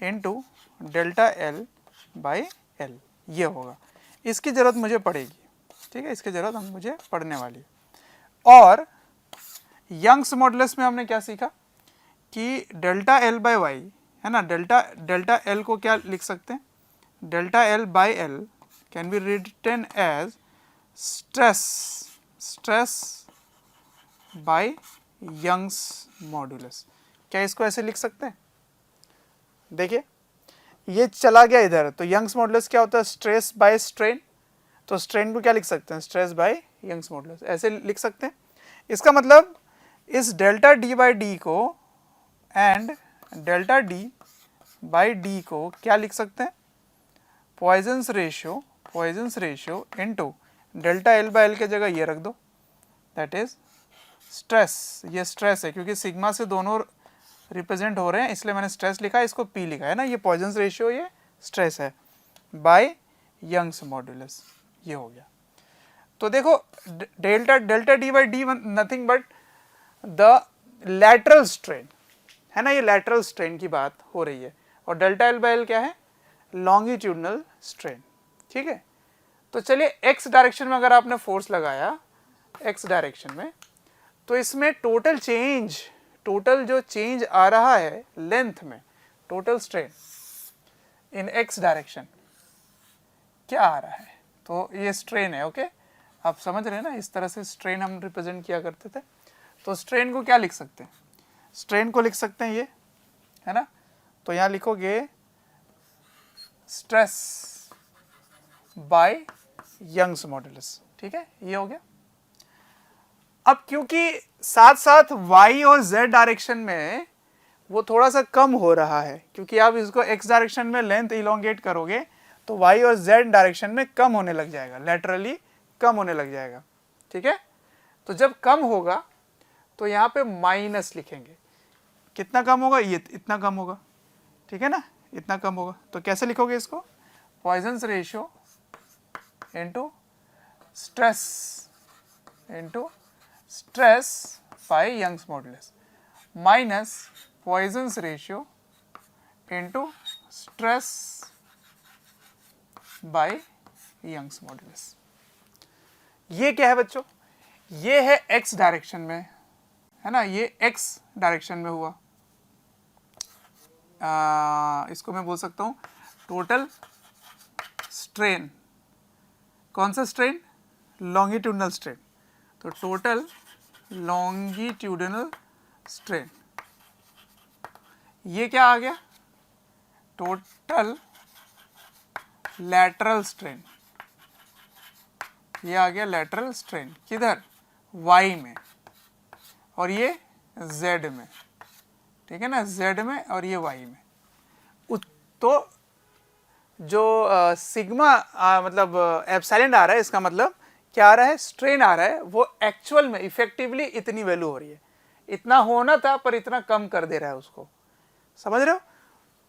into delta L by L, ये होगा। इसकी ज़रूरत मुझे पड़ेगी। ठीक है, इसकी ज़रूरत मुझे पड़ने वाली है। और यंग्स मॉडुलस में हमने क्या सीखा कि डेल्टा एल बाई वाई, है ना, डेल्टा एल को क्या लिख सकते हैं? Delta L by L can be written as stress by Young's modulus. क्या इसको ऐसे लिख सकते हैं? देखिए, ये चला गया इधर, तो यंग्स मॉडुलस क्या होता है? Stress by strain. तो स्ट्रेन को क्या लिख सकते हैं? स्ट्रेस बाय यंग्स मॉडुलस, ऐसे लिख सकते हैं। इसका मतलब इस डेल्टा डी बाई डी को and delta D by D को क्या लिख सकते हैं? Poisson's ratio into delta L by L के जगह ये रख दो, दैट इज स्ट्रेस। ये स्ट्रेस है क्योंकि सिग्मा से दोनों रिप्रेजेंट हो रहे हैं, इसलिए मैंने स्ट्रेस लिखा है, इसको पी लिखा है ना। ये पॉइजन्स रेशियो, ये स्ट्रेस है, बाय यंग्स मॉडुलस, ये हो गया। तो देखो, delta D by D nothing but the lateral strain, है ना, ये लैटरल स्ट्रेन की बात हो रही है। और डेल्टा एल बाई एल क्या है? Longitudinal strain. ठीक है, तो चलिए एक्स डायरेक्शन में अगर आपने फोर्स लगाया एक्स डायरेक्शन में, तो इसमें टोटल जो चेंज आ रहा है लेंथ में, total strain in x direction क्या आ रहा है? तो ये स्ट्रेन है। ओके, आप समझ रहे हैं ना, इस तरह से स्ट्रेन हम रिप्रेजेंट किया करते थे। तो स्ट्रेन को क्या लिख सकते हैं? स्ट्रेन को लिख सकते हैं ये, है ना। तो यहाँ लिखोगे स्ट्रेस बाय यंग्स मॉडुलस। ठीक है, ये हो गया। अब क्योंकि साथ साथ y और z डायरेक्शन में वो थोड़ा सा कम हो रहा है, क्योंकि आप इसको x डायरेक्शन में लेंथ इलोंगेट करोगे तो y और z डायरेक्शन में कम होने लग जाएगा, लेटरली कम होने लग जाएगा। ठीक है, तो जब कम होगा तो यहाँ पे माइनस लिखेंगे। कितना कम होगा? ये इतना कम होगा। ठीक है ना, इतना कम होगा। तो कैसे लिखोगे इसको? Poisson's ratio into stress by Young's modulus minus Poisson's ratio into stress by Young's modulus. ये क्या है बच्चों? ये है एक्स डायरेक्शन में, है ना, ये एक्स डायरेक्शन में हुआ। इसको मैं बोल सकता हूँ टोटल स्ट्रेन। कौन सा स्ट्रेन? Longitudinal strain. तो टोटल लॉन्गिट्यूडनल स्ट्रेन, ये क्या आ गया? Total lateral strain. ये आ गया लैटरल स्ट्रेन, किधर? y में, और ये z में। ठीक है ना, z में और ये y में। तो जो सिग्मा मतलब एप्सिलॉन आ रहा है, इसका मतलब क्या आ रहा है? स्ट्रेन आ रहा है, वो एक्चुअल में इफेक्टिवली इतनी वैल्यू हो रही है। इतना होना था पर इतना कम कर दे रहा है उसको, समझ रहे हो?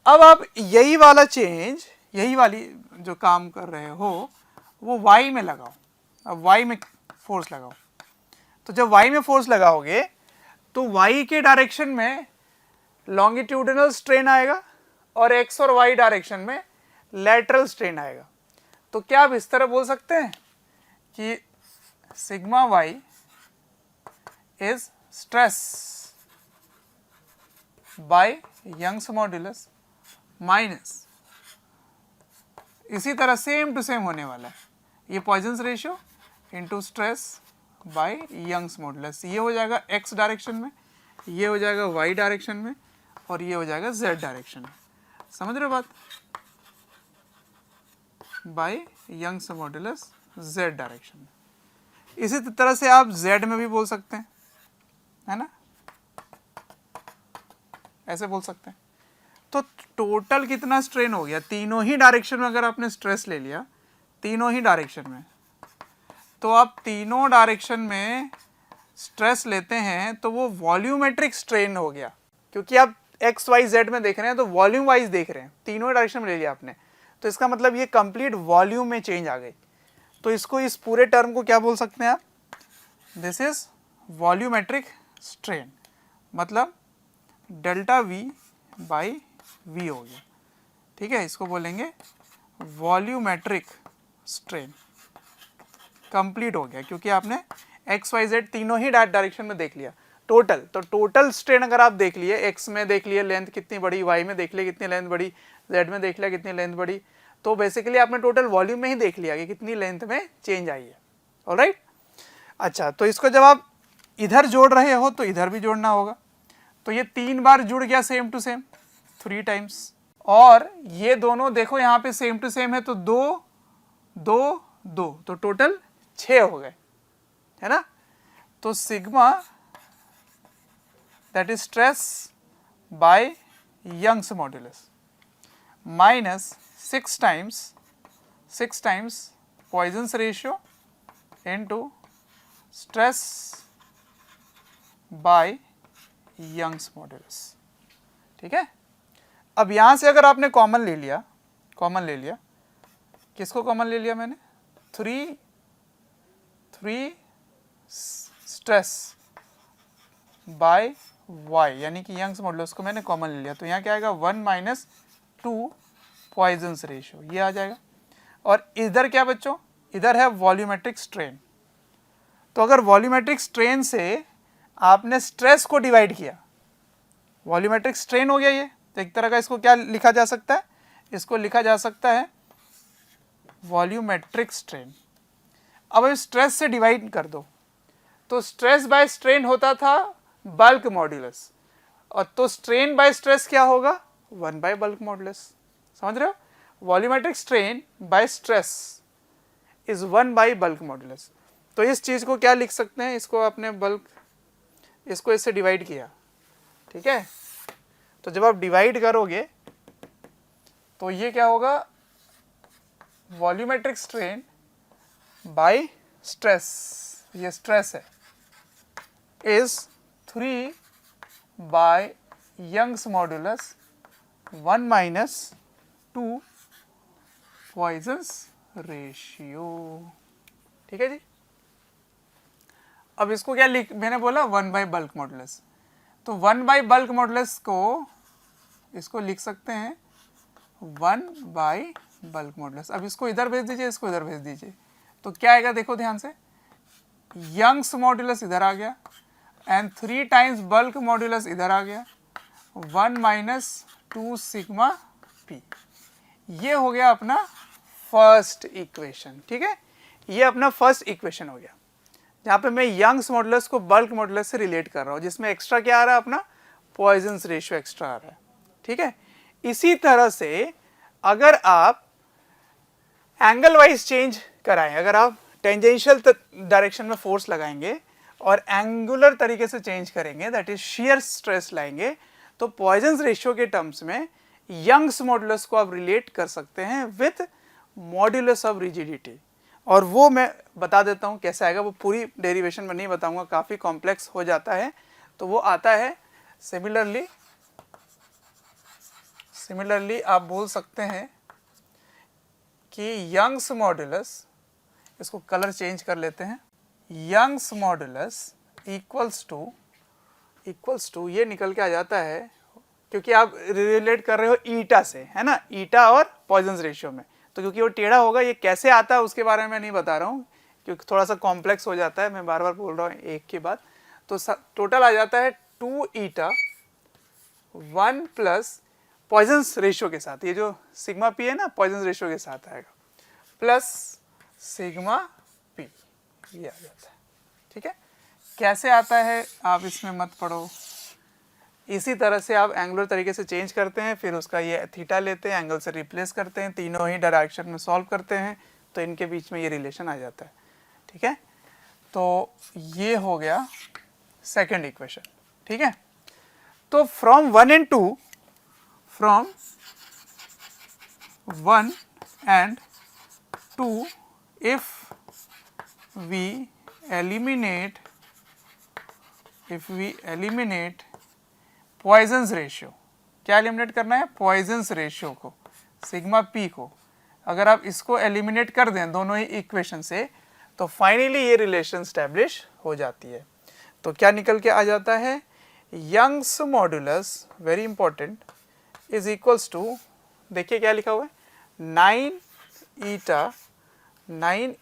अब आप यही वाला चेंज, यही वाली जो काम कर रहे हो वो y में लगाओ। अब y में फोर्स लगाओ। तो जब y में फोर्स लगाओगे तो y के डायरेक्शन में लॉन्गिट्यूडिनल स्ट्रेन आएगा और एक्स और वाई डायरेक्शन में लैटरल स्ट्रेन आएगा। तो क्या आप इस तरह बोल सकते हैं कि sigma Y is stress by Young's modulus minus, इसी तरह सेम टू सेम होने वाला है, ये Poisson's ratio into stress by Young's modulus, ये हो जाएगा एक्स डायरेक्शन में, ये हो जाएगा वाई डायरेक्शन में और ये हो जाएगा जेड डायरेक्शन में। समझ रहे हो बात? By Young's modulus Z direction में। इसी तरह से आप जेड में भी बोल सकते हैं, है ना, ऐसे बोल सकते हैं। तो टोटल कितना स्ट्रेन हो गया, तीनों ही डायरेक्शन में अगर आपने स्ट्रेस ले लिया, तीनों ही डायरेक्शन में, तो आप तीनों डायरेक्शन में स्ट्रेस लेते हैं तो वो वॉल्यूमेट्रिक स्ट्रेन हो गया, क्योंकि आप एक्स वाई जेड में देख रहे हैं तो वॉल्यूम वाइज देख रहे हैं, तीनों डायरेक्शन में ले लिया आपने, तो इसका मतलब ये कंप्लीट वॉल्यूम में चेंज आ गई। तो इसको, इस पूरे टर्म को क्या बोल सकते हैं आप, दिस इज वॉल्यूमेट्रिक स्ट्रेन, मतलब डेल्टा वी बाई वी हो गया, ठीक है, इसको बोलेंगे वॉल्यूमेट्रिक स्ट्रेन। कंप्लीट हो गया क्योंकि आपने एक्स वाई जेड तीनों ही डायरेक्शन में देख लिया टोटल। तो टोटल स्ट्रेन अगर आप देख लिए, एक्स में देख लिए लेंथ कितनी बड़ी, वाई में देख लिया कितनी लेंथ बड़ी, जेड में देख लिया कितनी लेंथ बड़ी, तो बेसिकली आपने टोटल वॉल्यूम में ही देख लिया कि कितनी लेंथ में चेंज आई है। ऑलराइट, अच्छा, तो इसको जब आप इधर जोड़ रहे हो तो इधर भी जोड़ना होगा, तो ये 3 बार जुड़ गया सेम टू सेम 3 टाइम्स, और ये दोनों देखो यहाँ पे सेम टू सेम है तो 2 2 2, तो टोटल 6 हो गए, है ना। तो sigma that is stress by Young's modulus minus 6 times Poisson's ratio into stress by Young's modulus, ठीक है। अब यहां से अगर आपने कॉमन ले लिया, किसको कॉमन ले लिया मैंने, 3 स्ट्रेस बाय वाई, यानी कि यंग्स मॉडुलस को मैंने कॉमन ले लिया, तो यहाँ क्या आएगा 1 माइनस 2 पॉइजन्स रेशियो, ये आ जाएगा। और इधर क्या बच्चों, इधर है वॉल्यूमेट्रिक स्ट्रेन। तो अगर वॉल्यूमेट्रिक स्ट्रेन से आपने स्ट्रेस को डिवाइड किया, वॉल्यूमेट्रिक स्ट्रेन हो गया ये, तो एक तरह का इसको क्या लिखा जा सकता है, इसको लिखा जा सकता है वॉल्यूमेट्रिक स्ट्रेन। अब स्ट्रेस से डिवाइड कर दो, तो स्ट्रेस बाय स्ट्रेन होता था बल्क मॉड्यूलस, और तो स्ट्रेन बाय स्ट्रेस क्या होगा, 1 बाय बल्क मॉड्यूलस। समझ रहे हो, volumetric strain by stress is 1 by bulk modulus. तो इस चीज को क्या लिख सकते हैं, इसको अपने बल्क, इसको इससे डिवाइड किया, ठीक है। तो जब आप डिवाइड करोगे तो ये क्या होगा, वॉल्यूमेट्रिक स्ट्रेन बाय स्ट्रेस, ये स्ट्रेस है, is 3 by Young's modulus 1 minus 2 Poisson's ratio, ठीक है जी। अब इसको क्या लिख, मैंने बोला 1 बाय बल्क मॉडुलस, तो 1 बाय बल्क मॉडुलस को इसको लिख सकते हैं 1 बाय बल्क मॉडुलस। अब इसको इधर भेज दीजिए, इसको इधर भेज दीजिए, तो क्या आएगा देखो ध्यान से, यंग्स मॉडुलस इधर आ गया एंड 3 टाइम्स बल्क मॉडुलस इधर आ गया, 1 माइनस 2 सिग्मा पी। ये हो गया अपना फर्स्ट इक्वेशन, ठीक है, ये अपना फर्स्ट इक्वेशन हो गया, जहाँ पे मैं यंग्स मॉडुलस को बल्क मॉडुलस से रिलेट कर रहा हूँ, जिसमें एक्स्ट्रा क्या आ रहा है, अपना पॉइजन्स रेशियो एक्स्ट्रा आ रहा है, ठीक है। इसी तरह से अगर आप एंगल वाइज चेंज कराएं, अगर आप टेंजेंशियल डायरेक्शन में फोर्स लगाएंगे और एंगुलर तरीके से चेंज करेंगे, दैट इज शियर स्ट्रेस लाएंगे, तो पॉइजन्स रेशियो के टर्म्स में यंग्स मॉडुलस को आप रिलेट कर सकते हैं विथ मॉडुलस ऑफ रिजिडिटी। और वो मैं बता देता हूँ कैसे आएगा, वो पूरी डेरिवेशन में नहीं बताऊंगा, काफ़ी कॉम्प्लेक्स हो जाता है, तो वो आता है सिमिलरली आप बोल सकते हैं कि यंग्स मॉडुलस, इसको कलर चेंज कर लेते हैं, यंग्स मॉडुलस इक्वल्स टू ये निकल के आ जाता है क्योंकि आप रिलेट कर रहे हो ईटा से, है ना, ईटा और पॉइजन रेशियो में, तो क्योंकि वो टेढ़ा होगा, ये कैसे आता है उसके बारे में नहीं बता रहा हूँ क्योंकि थोड़ा सा कॉम्प्लेक्स हो जाता है, मैं बार बार बोल रहा हूँ एक के बाद। तो टोटल आ जाता है 2 ईटा 1 प्लस पॉइजन रेशियो के साथ, ये जो सिग्मा पी है ना पॉइजन रेशियो के साथ आएगा, प्लस सिग्मा पी, ये आ जाता है। ठीक है, कैसे आता है आप इसमें मत पढ़ो, इसी तरह से आप एंगुलर तरीके से चेंज करते हैं, फिर उसका ये थीटा लेते हैं, एंगल से रिप्लेस करते हैं, तीनों ही डायरेक्शन में सॉल्व करते हैं, तो इनके बीच में ये रिलेशन आ जाता है। ठीक है, तो ये हो गया सेकंड इक्वेशन। ठीक है, तो from 1 and 2, from 1 and 2, if we eliminate Poisson's ratio, क्या एलिमिनेट करना है, पॉइजन्स रेशियो को, सिग्मा पी को, अगर आप इसको एलिमिनेट कर दें दोनों ही इक्वेशन से, तो फाइनली ये रिलेशन स्टैब्लिश हो जाती है। तो क्या निकल के आ जाता है, Young's modulus, very important, is equals to, देखिए क्या लिखा हुआ है, 9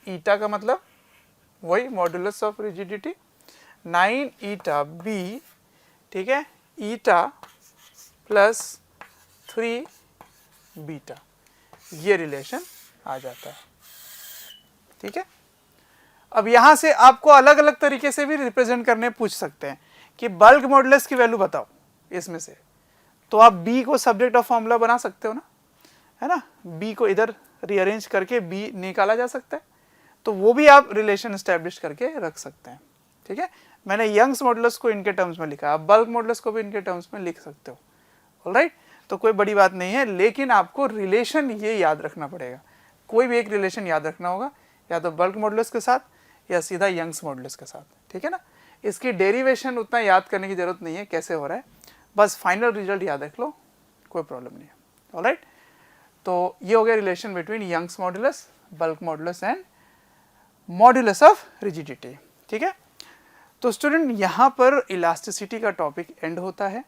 ईटा का मतलब वही modulus of rigidity, 9 eta B, ठीक है, ईटा प्लस 3 बीटा, ये रिलेशन आ जाता है। ठीक है, अब यहां से आपको अलग अलग तरीके से भी रिप्रेजेंट करने पूछ सकते हैं कि बल्क मॉडुलस की वैल्यू बताओ इसमें से, तो आप b को सब्जेक्ट ऑफ फॉर्मूला बना सकते हो ना, है ना, b को इधर रीअरेंज करके b निकाला जा सकता है, तो वो भी आप रिलेशन एस्टेब्लिश करके रख सकते हैं। ठीक है, मैंने यंग्स मॉडुलस को इनके टर्म्स में लिखा, आप बल्क मॉडुलस को भी इनके टर्म्स में लिख सकते हो। ऑलराइट, तो कोई बड़ी बात नहीं है, लेकिन आपको रिलेशन ये याद रखना पड़ेगा, कोई भी एक रिलेशन याद रखना होगा, या तो बल्क मॉडुलस के साथ या सीधा यंग्स मॉडुलस के साथ। ठीक है ना, इसकी डेरिवेशन उतना याद करने की जरूरत नहीं है कैसे हो रहा है, बस फाइनल रिजल्ट याद रख लो, कोई प्रॉब्लम नहीं है। ऑलराइट, तो ये हो गया relation between Young's modulus, bulk modulus and modulus of rigidity. ठीक है, तो स्टूडेंट यहाँ पर इलास्टिसिटी का टॉपिक एंड होता है।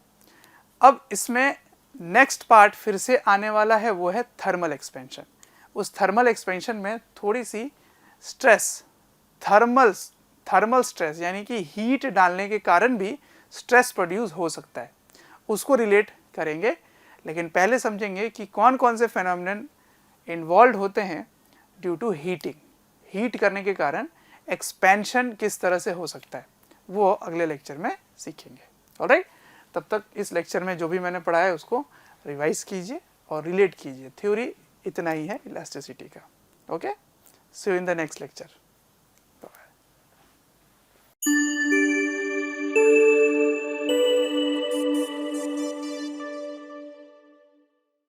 अब इसमें नेक्स्ट पार्ट फिर से आने वाला है, वो है थर्मल एक्सपेंशन। उस थर्मल एक्सपेंशन में थोड़ी सी स्ट्रेस, थर्मल स्ट्रेस यानी कि हीट डालने के कारण भी स्ट्रेस प्रोड्यूस हो सकता है, उसको रिलेट करेंगे। लेकिन पहले समझेंगे कि कौन कौन से फेनोमेनन इन्वॉल्व होते हैं ड्यू टू हीटिंग, हीट करने के कारण एक्सपेंशन किस तरह से हो सकता है, वो अगले लेक्चर में सीखेंगे। ऑलराइट, तब तक इस लेक्चर में जो भी मैंने पढ़ाया है उसको रिवाइज कीजिए और रिलेट कीजिए। थ्योरी इतना ही है इलास्टिसिटी का। Okay, see you in the next lecture.